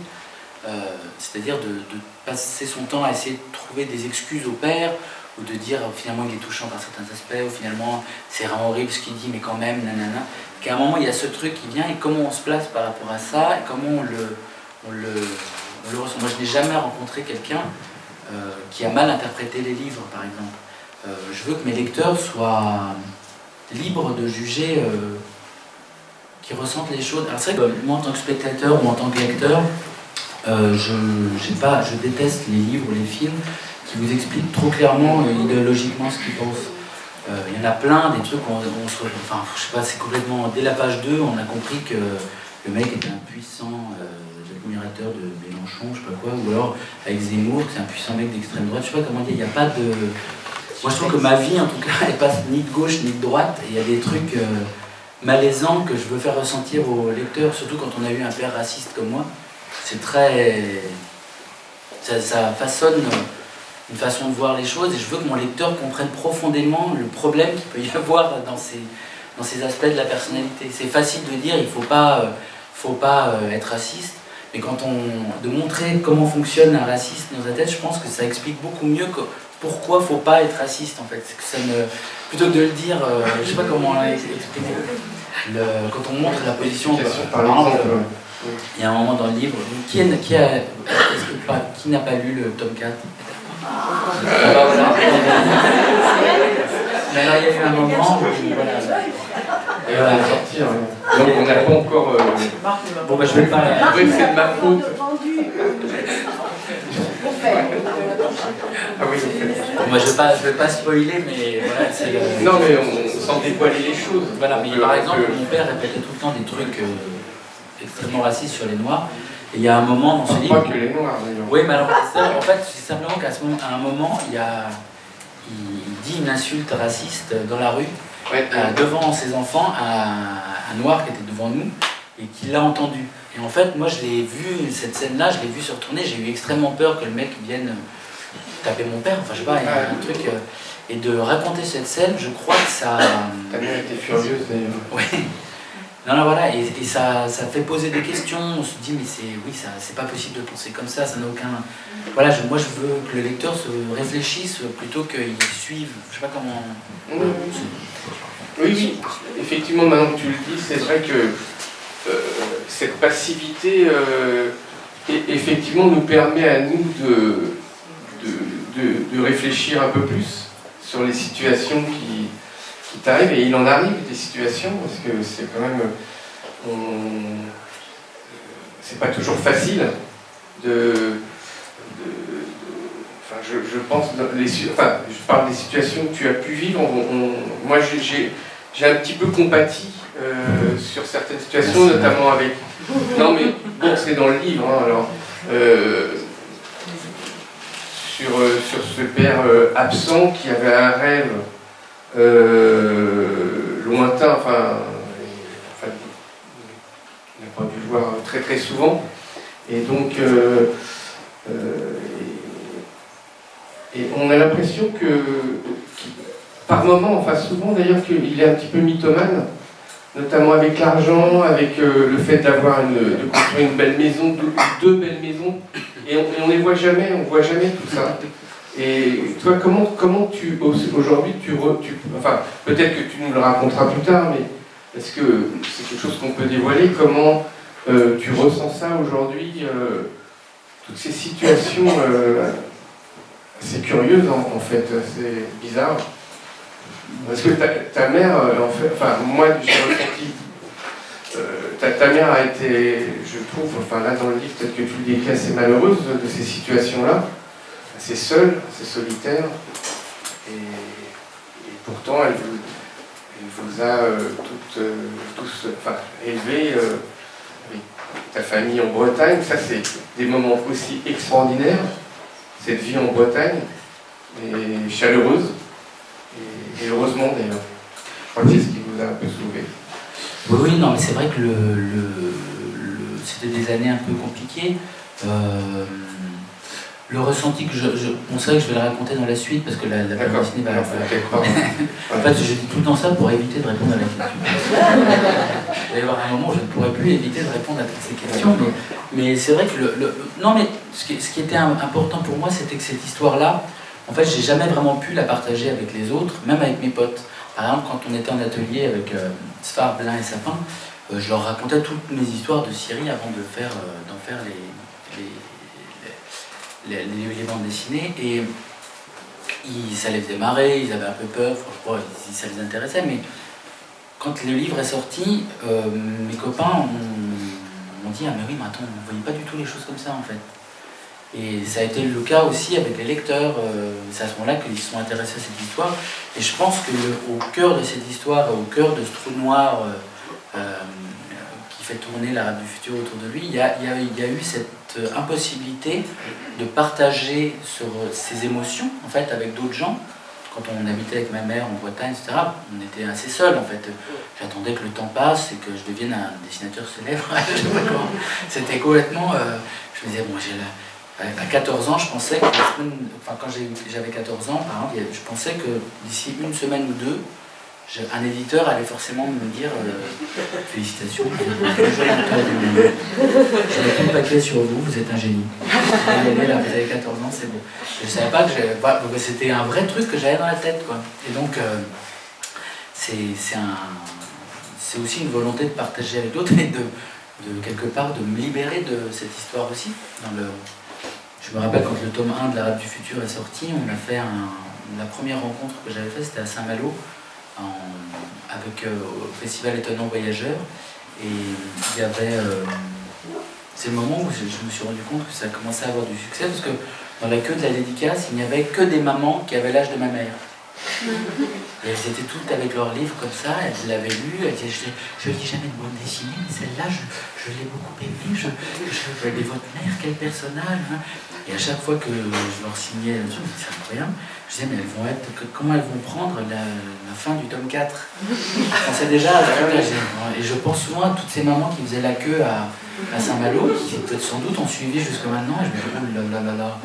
C'est-à-dire de passer son temps à essayer de trouver des excuses au père, ou de dire finalement il est touchant par certains aspects, ou finalement c'est vraiment horrible ce qu'il dit, mais quand même, nanana. Qu'à un moment il y a ce truc qui vient, et comment on se place par rapport à ça, et comment on le ressent. Moi je n'ai jamais rencontré quelqu'un qui a mal interprété les livres, par exemple. Je veux que mes lecteurs soient libres de juger qui ressentent les choses. Alors c'est vrai que moi en tant que spectateur ou en tant que lecteur, je déteste les livres ou les films qui vous expliquent trop clairement idéologiquement ce qu'ils pensent. Il y en a plein, des trucs où enfin, je sais pas, c'est complètement... Dès la page 2, on a compris que le mec était un puissant admirateur de Mélenchon, je sais pas quoi, ou alors avec Zemmour, que c'est un puissant mec d'extrême droite, je sais pas comment dire, il n'y a pas de... Moi je trouve que ma vie en tout cas, elle passe ni de gauche ni de droite, et il y a des trucs malaisants que je veux faire ressentir aux lecteurs, surtout quand on a eu un père raciste comme moi. C'est très... Ça façonne une façon de voir les choses, et je veux que mon lecteur comprenne profondément le problème qu'il peut y avoir dans ces aspects de la personnalité. C'est facile de dire il faut pas être raciste, mais de montrer comment fonctionne un raciste dans sa tête, je pense que ça explique beaucoup mieux pourquoi faut pas être raciste en fait. C'est que ça plutôt que de le dire, je sais pas comment exprimer. Quand on montre la position, par exemple, il y a un moment dans le livre, qui n'a pas lu le tome 4? Mais alors il y a eu un moment où voilà. Et on va sortir. Donc on n'a pas encore. Bon bah je vais pas. Oui, c'est de ma faute. Ah oui, moi je vais pas spoiler, mais voilà, c'est le... Non mais on sent dévoiler les choses. Voilà, mais par exemple, mon père répétait tout le temps des trucs extrêmement racistes sur les Noirs. Et il y a un moment dans ce livre... Pas que les Noirs, d'ailleurs. Oui, mais alors, en fait, c'est simplement qu'à un moment, il dit une insulte raciste dans la rue, devant ses enfants, à un Noir qui était devant nous, et qui l'a entendu. Et en fait, moi, je l'ai vu, cette scène-là, je l'ai vu se retourner, j'ai eu extrêmement peur que le mec vienne taper mon père, enfin, je sais pas, il y a un truc... Et de raconter cette scène, je crois que ça... Ta mère était furieuse, d'ailleurs. Oui. Non, voilà, et ça fait poser des questions, on se dit, mais c'est pas possible de penser comme ça n'a aucun... Voilà, moi je veux que le lecteur se réfléchisse plutôt qu'il suive, je sais pas comment... Oui, effectivement, maintenant que tu le dis, c'est vrai que cette passivité, effectivement, nous permet à nous de réfléchir un peu plus sur les situations qui t'arrivent, et il en arrive des situations, parce que c'est quand même... c'est pas toujours facile enfin, je pense... je parle des situations que tu as pu vivre. Moi, j'ai un petit peu compati sur certaines situations, notamment avec... Non, mais bon, c'est dans le livre, hein, alors... sur ce père absent qui avait un rêve lointain, enfin, il n'a pas dû le voir très très souvent, et donc et on a l'impression que par moments, enfin souvent d'ailleurs, qu'il est un petit peu mythomane, notamment avec l'argent, avec le fait de construire une belle maison, deux belles maisons, et on les voit jamais, on voit jamais tout ça. Et toi, comment aujourd'hui, enfin, peut-être que tu nous le raconteras plus tard, mais est-ce que c'est quelque chose qu'on peut dévoiler? Comment tu ressens ça aujourd'hui, toutes ces situations assez curieuses en fait, c'est bizarre. Parce que ta mère, en fait, enfin, moi j'ai ressenti, ta mère a été, je trouve, enfin là dans le livre, peut-être que tu le décris, assez malheureuse de ces situations-là. C'est seule, c'est solitaire, et pourtant elle vous a tous élevés avec ta famille en Bretagne. Ça, c'est des moments aussi extraordinaires, cette vie en Bretagne, et chaleureuse, et heureusement d'ailleurs. Je crois que c'est ce qui vous a un peu sauvé. Oui, non, mais c'est vrai que c'était des années un peu compliquées. Le ressenti que on sait que je vais le raconter dans la suite parce que la bande dessinée va... En fait, je dis tout le temps ça pour éviter de répondre à la question. Il va y avoir un moment où je ne pourrai plus éviter de répondre à toutes ces questions. Mais c'est vrai que non, mais ce qui était important pour moi, c'était que cette histoire-là, en fait, j'ai jamais vraiment pu la partager avec les autres, même avec mes potes. Par exemple, quand on était en atelier avec Sfar, Blin et Sapin, je leur racontais toutes mes histoires de Syrie avant d'en faire les bandes dessinées, et ça les faisait marrer, ils avaient un peu peur, je crois, ça les intéressait, mais quand le livre est sorti, mes copains m'ont dit « Ah mais oui, mais attends, on ne voyait pas du tout les choses comme ça en fait ». Et ça a été le cas aussi avec les lecteurs. C'est à ce moment-là qu'ils se sont intéressés à cette histoire. Et je pense qu'au cœur de cette histoire, au cœur de ce trou noir qui fait tourner l'Arabe du futur autour de lui, il y a eu cette impossibilité de partager sur ses émotions en fait, avec d'autres gens. Quand on habitait avec ma mère en Bretagne, etc., on était assez seuls en fait. J'attendais que le temps passe et que je devienne un dessinateur célèbre. C'était complètement... je me disais, bon, à 14 ans, je pensais que quand j'avais 14 ans, par exemple, je pensais que d'ici une semaine ou deux, un éditeur allait forcément me dire félicitations, vous êtes le plus jeune auteur du monde. Je n'ai tout paquet sur vous, vous êtes un génie. Vous avez 14 ans, c'est bon. Je ne savais pas que c'était un vrai truc que j'avais dans la tête, quoi. Et donc, c'est aussi une volonté de partager avec d'autres et de quelque part de me libérer de cette histoire aussi. Je me rappelle quand le tome 1 de l'Arabe du futur est sorti, on a fait la première rencontre que j'avais faite, c'était à Saint-Malo, au festival Étonnant Voyageur. Et il y avait... c'est le moment où je me suis rendu compte que ça commençait à avoir du succès, parce que dans la queue de la dédicace, il n'y avait que des mamans qui avaient l'âge de ma mère. Et elles étaient toutes avec leurs livres comme ça, elles l'avaient lu, elles disaient je lis jamais de bande dessinée, mais celle-là je l'ai beaucoup aimée, mais votre mère, quel personnage hein. Et à chaque fois que je leur signais, c'est incroyable, je disais mais comment elles vont prendre la fin du tome 4. Je pensais déjà à ce truc-là, et je pense souvent à toutes ces mamans qui faisaient la queue à Saint-Malo, qui peut-être sans doute ont suivi jusque maintenant, et je me dis oh là là là.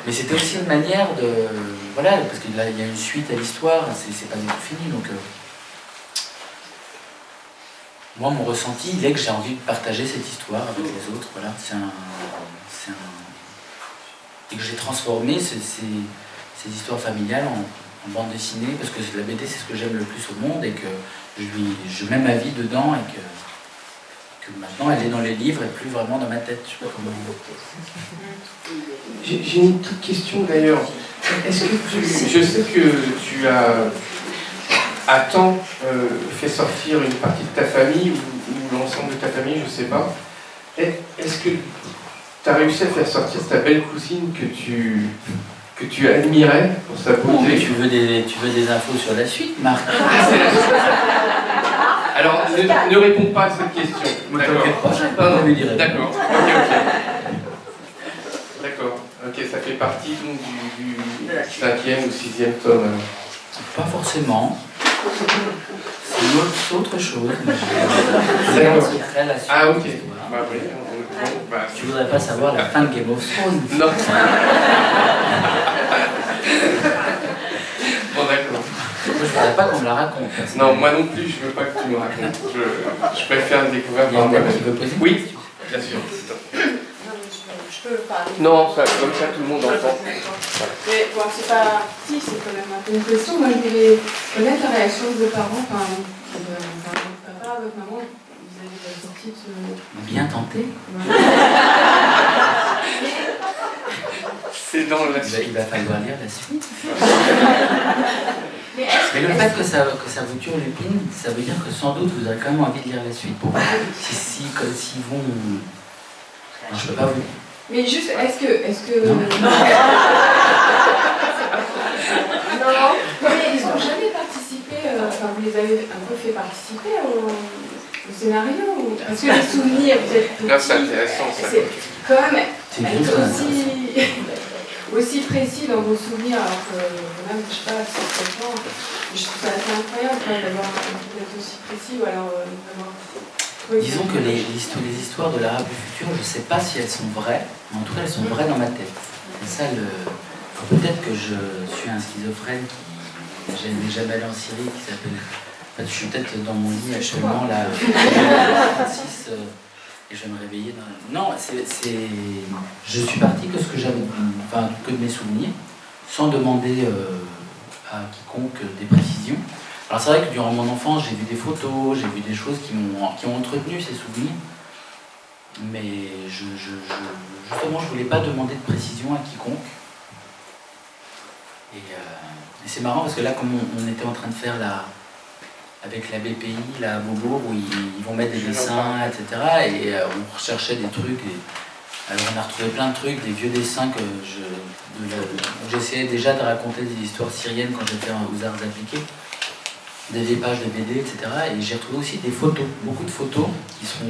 Mais c'était aussi une manière de... Voilà, parce qu'il y a une suite à l'histoire, c'est pas du tout fini, donc... moi, mon ressenti, il est que j'ai envie de partager cette histoire avec les autres, voilà. Et que j'ai transformé ces histoires familiales en bande dessinée, parce que la BD, c'est ce que j'aime le plus au monde, et que je mets ma vie dedans, et que maintenant elle est dans les livres et plus vraiment dans ma tête. Je sais pas comment... J'ai une petite question d'ailleurs. Est-ce que je sais que tu as à temps fait sortir une partie de ta famille ou l'ensemble de ta famille, je sais pas. Est-ce que tu as réussi à faire sortir ta belle cousine que tu admirais pour sa beauté? Oh, tu veux des infos sur la suite, Marc? Alors, ne réponds pas à cette question. D'accord. D'accord. Ok, ça fait partie donc du 5e ou 6e tome. Pas forcément. C'est autre chose. D'accord. Ah ok. Bah oui. Tu voudrais pas savoir la fin de Game of Thrones? Non. Bon d'accord. Moi, je voudrais pas qu'on me la raconte. Non, moi non plus, je veux pas que tu me racontes. Je préfère le découvrir par moi-même. Oui, bien sûr. Je peux parler. Non, ça, comme ça tout le monde entend. Mais bon, c'est pas petit, c'est quand même un peu une question. Moi, je voulais connaître la réaction de vos parents, enfin, votre papa, votre maman, vis-à-vis de la sortie de ce... Bien tenté. C'est dans la suite. Il va falloir lire la suite. Mais le fait que ça vous turlupine, ça veut dire que sans doute vous avez quand même envie de lire la suite. Pour voir s'ils vont... Non, je peux pas vous dire. Mais juste, est-ce que... Non. Mais ils n'ont jamais participé, enfin vous les avez un peu fait participer au scénario. Parce que les souvenirs, vous êtes petits. Là, c'est intéressant, ça. C'est quand même être aussi précis dans vos souvenirs, alors que même, je sais pas, c'est 7 ans. Je trouve ça assez incroyable quand même d'être aussi précis ou alors d'avoir... Disons que les histoires de l'Arabe du futur, je ne sais pas si elles sont vraies, mais en tout cas elles sont vraies dans ma tête. Et ça, peut-être que je suis un schizophrène qui n'est jamais allé en Syrie, qui s'appelle... En fait, je suis peut-être dans mon lit actuellement, là, 36, et je vais me réveiller dans... Non, je suis parti que ce que j'avais, enfin, que de mes souvenirs, sans demander à quiconque des précisions. Alors c'est vrai que durant mon enfance, j'ai vu des photos, j'ai vu des choses qui ont entretenu ces souvenirs, mais justement, je ne voulais pas demander de précision à quiconque. Et c'est marrant parce que là, comme on était en train de faire avec la BPI, là, à Beaubourg, où ils vont mettre des dessins, etc. Et on recherchait des trucs. Alors on a retrouvé plein de trucs, des vieux dessins que j'essayais déjà de raconter des histoires syriennes quand j'étais aux arts appliqués, des vieilles pages de BD, etc. Et j'ai retrouvé aussi des photos, beaucoup de photos qui sont,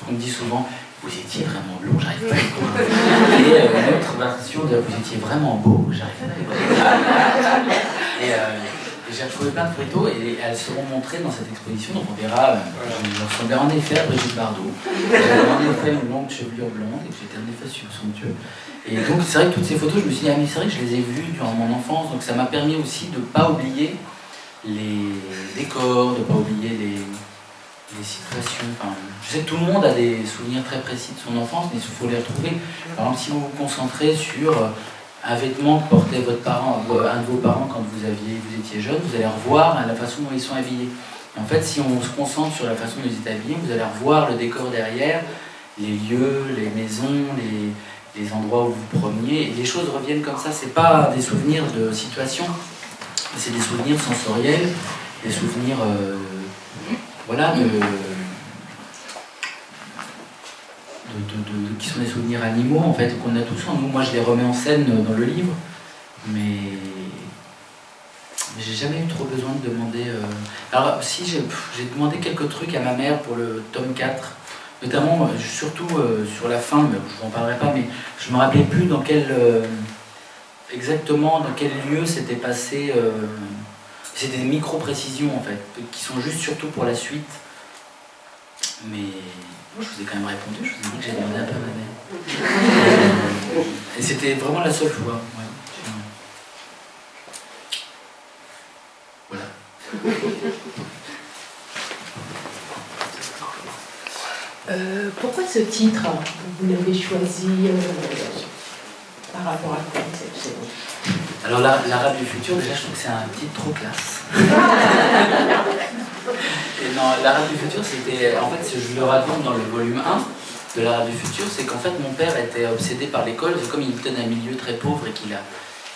on me dit souvent, vous étiez vraiment blond, j'arrive pas à les voir. Et une autre version de vous étiez vraiment beau, j'arrive pas à les voir. Et j'ai retrouvé plein de photos et elles seront montrées dans cette exposition, donc on verra. Je ressemblais en effet à Brigitte Bardot. J'avais en effet une longue chevelure blonde et j'étais en effet somptueux. Et donc c'est vrai que toutes ces photos, je me suis dit, ah mais c'est vrai que je les ai vues durant mon enfance, donc ça m'a permis aussi de ne pas oublier les décors, de ne pas oublier les situations. Enfin, je sais que tout le monde a des souvenirs très précis de son enfance, mais il faut les retrouver. Par exemple, si vous vous concentrez sur un vêtement que portait votre parent, un de vos parents quand vous étiez jeune, vous allez revoir la façon dont ils sont habillés. Et en fait, si on se concentre sur la façon dont ils étaient habillés, vous allez revoir le décor derrière, les lieux, les maisons, les endroits où vous vous promeniez, et les choses reviennent comme ça. C'est pas des souvenirs de situation, c'est des souvenirs sensoriels, des souvenirs qui sont des souvenirs animaux en fait, qu'on a tous en nous. Moi je les remets en scène dans le livre, mais j'ai jamais eu trop besoin de demander. Alors si j'ai demandé quelques trucs à ma mère pour le tome 4, notamment surtout sur la fin, mais je n'en parlerai pas, mais je me rappelais plus dans exactement dans quel lieu s'était passé. C'est des micro-précisions en fait, qui sont juste surtout pour la suite. Mais je vous ai quand même répondu, je vous ai dit que j'ai demandé un peu à ma mère. Et c'était vraiment la seule fois. Ouais. Voilà. Pourquoi ce titre vous l'avez choisi par rapport à quoi exactement? Alors l'Arabe du futur, déjà je trouve que c'est un titre trop classe. Et non, l'Arabe du futur, c'était, en fait, je le raconte dans le volume 1 de l'Arabe du futur, c'est qu'en fait mon père était obsédé par l'école, c'est comme il était d'un milieu très pauvre et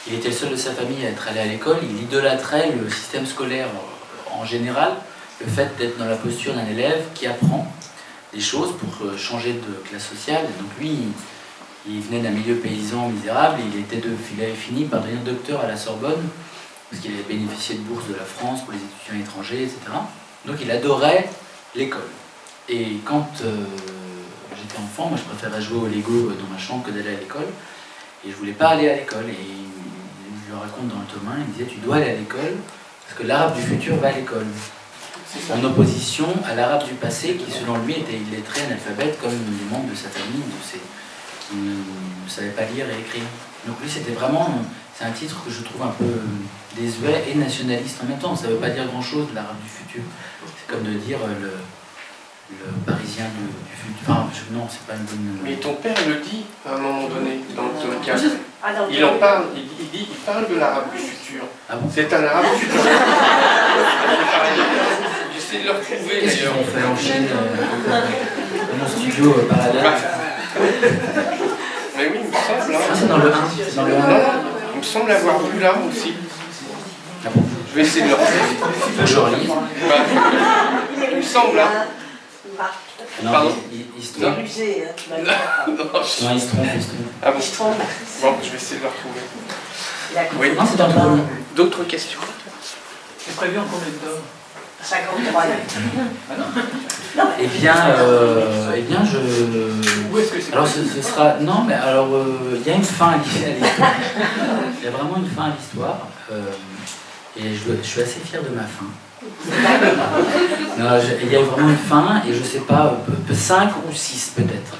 il était le seul de sa famille à être allé à l'école, il idolâtrait le système scolaire en général, le fait d'être dans la posture d'un élève qui apprend des choses pour changer de classe sociale. Et donc lui, il venait d'un milieu paysan misérable, il avait fini par devenir docteur à la Sorbonne, parce qu'il avait bénéficié de bourses de la France pour les étudiants étrangers, etc. Donc il adorait l'école. Et quand j'étais enfant, moi je préférais jouer au Lego dans ma chambre que d'aller à l'école. Et je voulais pas aller à l'école. Et je le raconte dans le tome 1, il disait tu dois aller à l'école, parce que l'Arabe du futur va à l'école. En opposition à l'Arabe du passé, qui selon lui était illettré, analphabète, comme les membres de sa famille, qui ne savaient pas lire et écrire. Donc lui c'était vraiment, c'est un titre que je trouve un peu désuet et nationaliste en même temps. Ça ne veut pas dire grand chose l'Arabe du futur. C'est comme de dire le Parisien du futur. Enfin, non, c'est pas une bonne. Mais ton père le dit à un moment donné dans le tome 4. Ah, Il en parle, il parle de l'Arabe du futur. Ah bon? C'est un Arabe du futur. J'essaie de le retrouver Qu'est-ce d'ailleurs. qu'on fait en Chine dans mon studio parallèle? Mais oui, il me semble. Ah, c'est dans le 1. C'est dans le 1. Non, il me semble l'avoir vu là aussi. Ah bon? Je vais essayer de le retrouver. Faut que je relise. Il me semble là. Non, Pardon? il se Il est trompe. rusé, hein, tu m'as dit. Non, il se trompe. Ah bon? Il se trompe. Bon, je vais essayer de le retrouver. D'accord. Oui. Non, c'est dans le premier. D'autres questions? C'est prévu en combien de tomes? 53. Eh bien, je. Où est-ce que c'est? Alors, ce sera. Non, mais alors, il y a une fin à l'histoire. Il y a vraiment une fin à l'histoire. Et je suis assez fier de ma fin. Non, il y a vraiment une fin, et je sais pas, 5 ou 6 peut-être.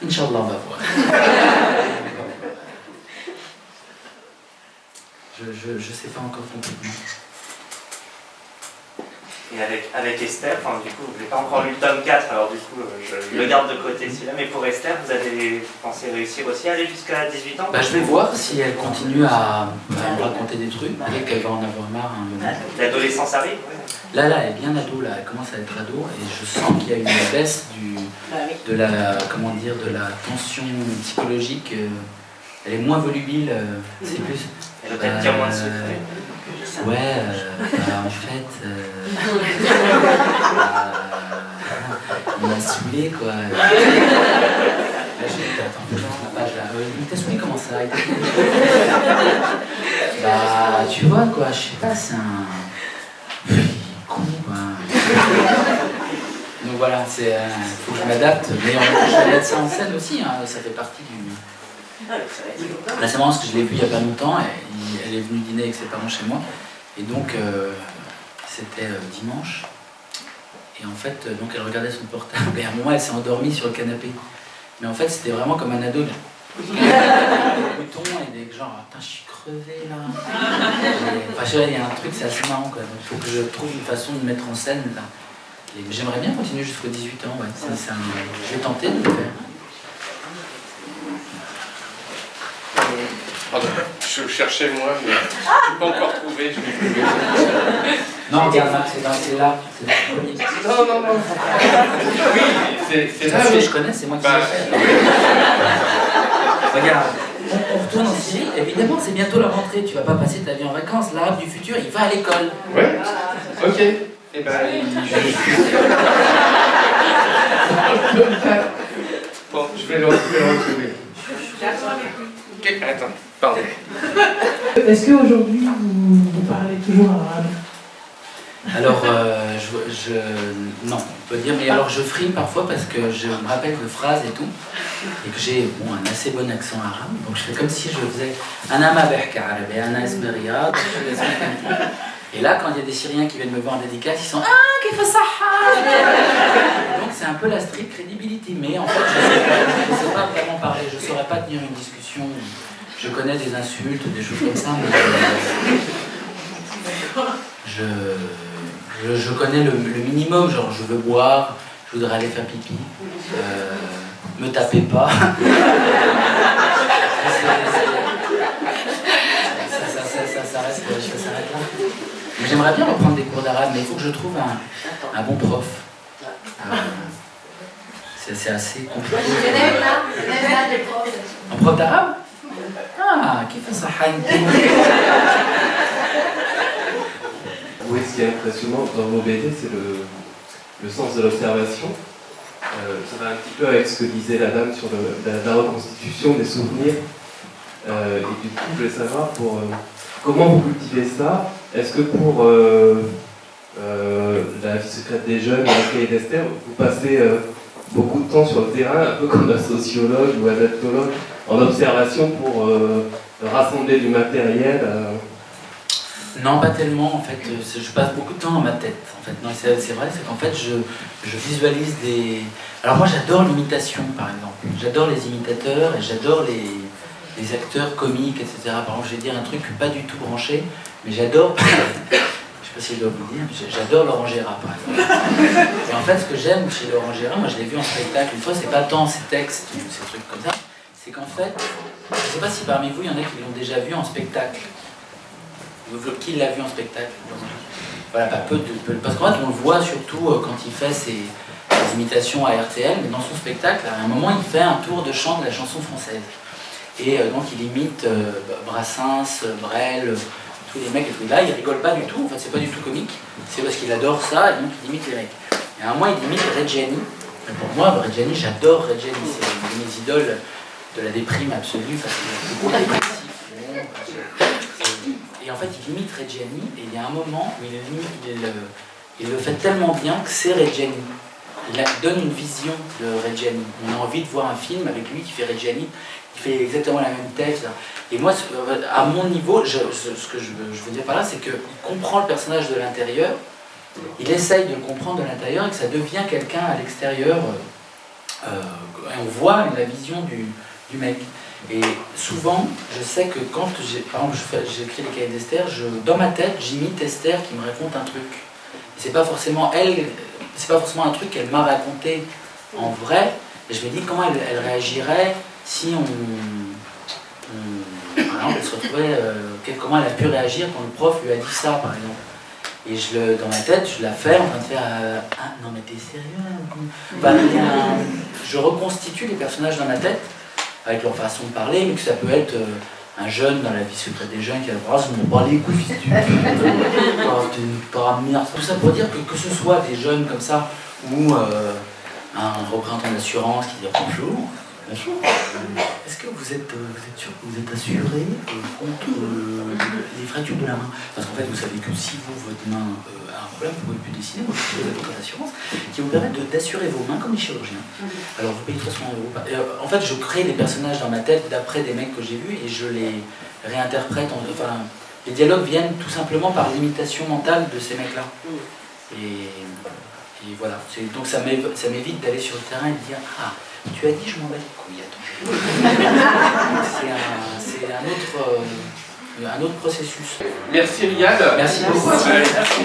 Inch'Allah, on va voir. Je sais pas encore complètement. Et avec Esther, enfin, du coup, vous n'avez pas encore lu le tome 4, alors du coup, je le garde de côté celui-là. Mais pour Esther, vous avez pensé réussir aussi à aller jusqu'à 18 ans? Bah, je vais voir si elle continue à me raconter des trucs. Peut-être qu'elle va en avoir marre à un moment. L'adolescence arrive, ouais. Là, elle est bien ado, là, elle commence à être ado, et je sens qu'il y a une baisse de la tension psychologique. Elle est moins volubile, c'est plus. Elle doit peut-être dire moins de secrets. ça. Ouais, en fait, il m'a saoulé quoi. Là, j'ai dit, attends, je lance ma page là. Il t'a saoulé comment ça? Bah, tu vois quoi, je sais pas, c'est un. Con quoi. Donc voilà, c'est. Faut que je m'adapte, mais je vais mettre ça en scène aussi, hein, ça fait partie du. Là, c'est marrant parce que je l'ai vu il y a pas longtemps, elle est venue dîner avec ses parents chez moi, et donc c'était dimanche, et en fait, donc elle regardait son portable, et à un moment elle s'est endormie sur le canapé. Mais en fait, c'était vraiment comme un ado, là. Des boutons et des genre, putain, je suis crevé là. Enfin, je sais pas, il y a un truc, c'est assez marrant quoi. Donc, il faut que je trouve une façon de mettre en scène là. Et j'aimerais bien continuer jusqu'aux 18 ans, ouais. Je vais tenter de le faire. Pardon, je cherchais moi, mais je n'ai pas encore trouvé, je vais trouver. Non, regarde, Marc, c'est là. C'est le premier. Non. Oui, c'est là. Parce que je connais, c'est moi qui l'ai fait. Regarde, on retourne en Syrie, évidemment, c'est bientôt la rentrée, tu vas pas passer ta vie en vacances. L'arabe du futur, il va à l'école. Ouais, ok. Eh ben, bon, je vais le retrouver. Attends, pardon. Est-ce qu'aujourd'hui, vous parlez toujours arabe? Alors, non, on peut dire, mais alors je frime parfois parce que je me rappelle de phrases et tout, et que j'ai un assez bon accent arabe, donc je fais comme si je faisais Ana ma behka arabe, Ana esmi Riyad. Et là, quand il y a des Syriens qui viennent me voir en dédicace, ils sont Ah, qu'il faut ça. Donc c'est un peu la strict crédibilité, mais en fait, je ne sais pas vraiment parler, je ne saurais pas tenir une discussion. Je connais des insultes, des choses comme ça, mais je connais le minimum, genre je veux boire, je voudrais aller faire pipi, me tapez pas. Ça s'arrête là. Mais j'aimerais bien reprendre des cours d'arabe, mais il faut que je trouve un bon prof. C'est assez compliqué. Un prof d'arabe? Ah, qui fait ça? Oui, ce qui est impressionnant dans l'OBD, c'est le sens de l'observation. Ça va un petit peu avec ce que disait la dame sur la reconstitution des souvenirs. Et du coup, je voulais savoir comment vous cultivez ça. Est-ce que pour la vie secrète des jeunes, la cahier d'Esther, vous passez beaucoup de temps sur le terrain, un peu comme un sociologue ou un ethnologue, en observation pour rassembler du matériel Non, pas tellement. En fait, je passe beaucoup de temps dans ma tête. En fait, non, c'est vrai, c'est qu'en fait, je visualise des. Alors moi, j'adore l'imitation, par exemple. J'adore les imitateurs et j'adore les acteurs comiques, etc. Par exemple, je vais dire un truc pas du tout branché, mais j'adore. Je sais pas si je dois vous le dire, mais j'adore Laurent Gérard, par exemple. Et en fait, ce que j'aime chez Laurent Gérard, moi, je l'ai vu en spectacle une fois. C'est pas tant ses textes ou ces trucs comme ça. C'est qu'en fait, je sais pas si parmi vous, il y en a qui l'ont déjà vu en spectacle. Qui l'a vu en spectacle? Voilà, pas peu de. Parce qu'en fait, on le voit surtout quand il fait ses imitations à RTL, mais dans son spectacle, à un moment, il fait un tour de chant de la chanson française. Et donc, il imite Brassens, Brel, tous les mecs et tout. Là, il rigole pas du tout, en fait, c'est pas du tout comique. C'est parce qu'il adore ça, et donc il imite les mecs. Et à un moment, il imite Reggiani. Pour moi, Reggiani, j'adore Reggiani. C'est une de mes idoles de la déprime absolue, parce qu'il est beaucoup dépressif. Et en fait, il imite Reggiani, et il y a un moment où il le fait tellement bien que c'est Reggiani. Il donne une vision de Reggiani. On a envie de voir un film avec lui qui fait Reggiani, qui fait exactement la même tête. Et moi, à mon niveau, ce que je veux dire par là, c'est qu'il comprend le personnage de l'intérieur, il essaye de le comprendre de l'intérieur et que ça devient quelqu'un à l'extérieur. On voit la vision du mec. Et souvent, je sais que quand par exemple, j'écris les cahiers d'Esther, dans ma tête, j'imite Esther qui me raconte un truc. C'est pas forcément elle, c'est pas forcément un truc qu'elle m'a raconté en vrai. Et je me dis comment elle réagirait si par exemple, elle se retrouvait, comment elle a pu réagir quand le prof lui a dit ça, par exemple. Et dans ma tête, je la fais en train de faire ah non mais t'es sérieux je reconstitue les personnages dans ma tête avec leur façon de parler, mais que ça peut être un jeune dans la vie secrète des jeunes qui a le bras, on m'en bat les couilles, fils du merde. Tout ça pour dire que ce soit des jeunes comme ça, ou un représentant d'assurance qui dit bonjour. Est-ce que vous êtes sûr que vous êtes assuré contre les fractures de la main? Parce qu'en fait, vous savez que si votre main a un problème, vous ne pouvez plus dessiner, vous avez des d'assurance qui vous permettent d'assurer vos mains comme les chirurgiens. Alors vous payez 300 €. En fait, je crée des personnages dans ma tête d'après des mecs que j'ai vus et je les réinterprète. Enfin, les dialogues viennent tout simplement par l'imitation mentale de ces mecs-là. Et voilà. Donc ça m'évite d'aller sur le terrain et de dire « Ah, tu as dit je m'en bats les couilles, attends. » C'est un autre processus. Merci Riyad. Merci beaucoup. Merci.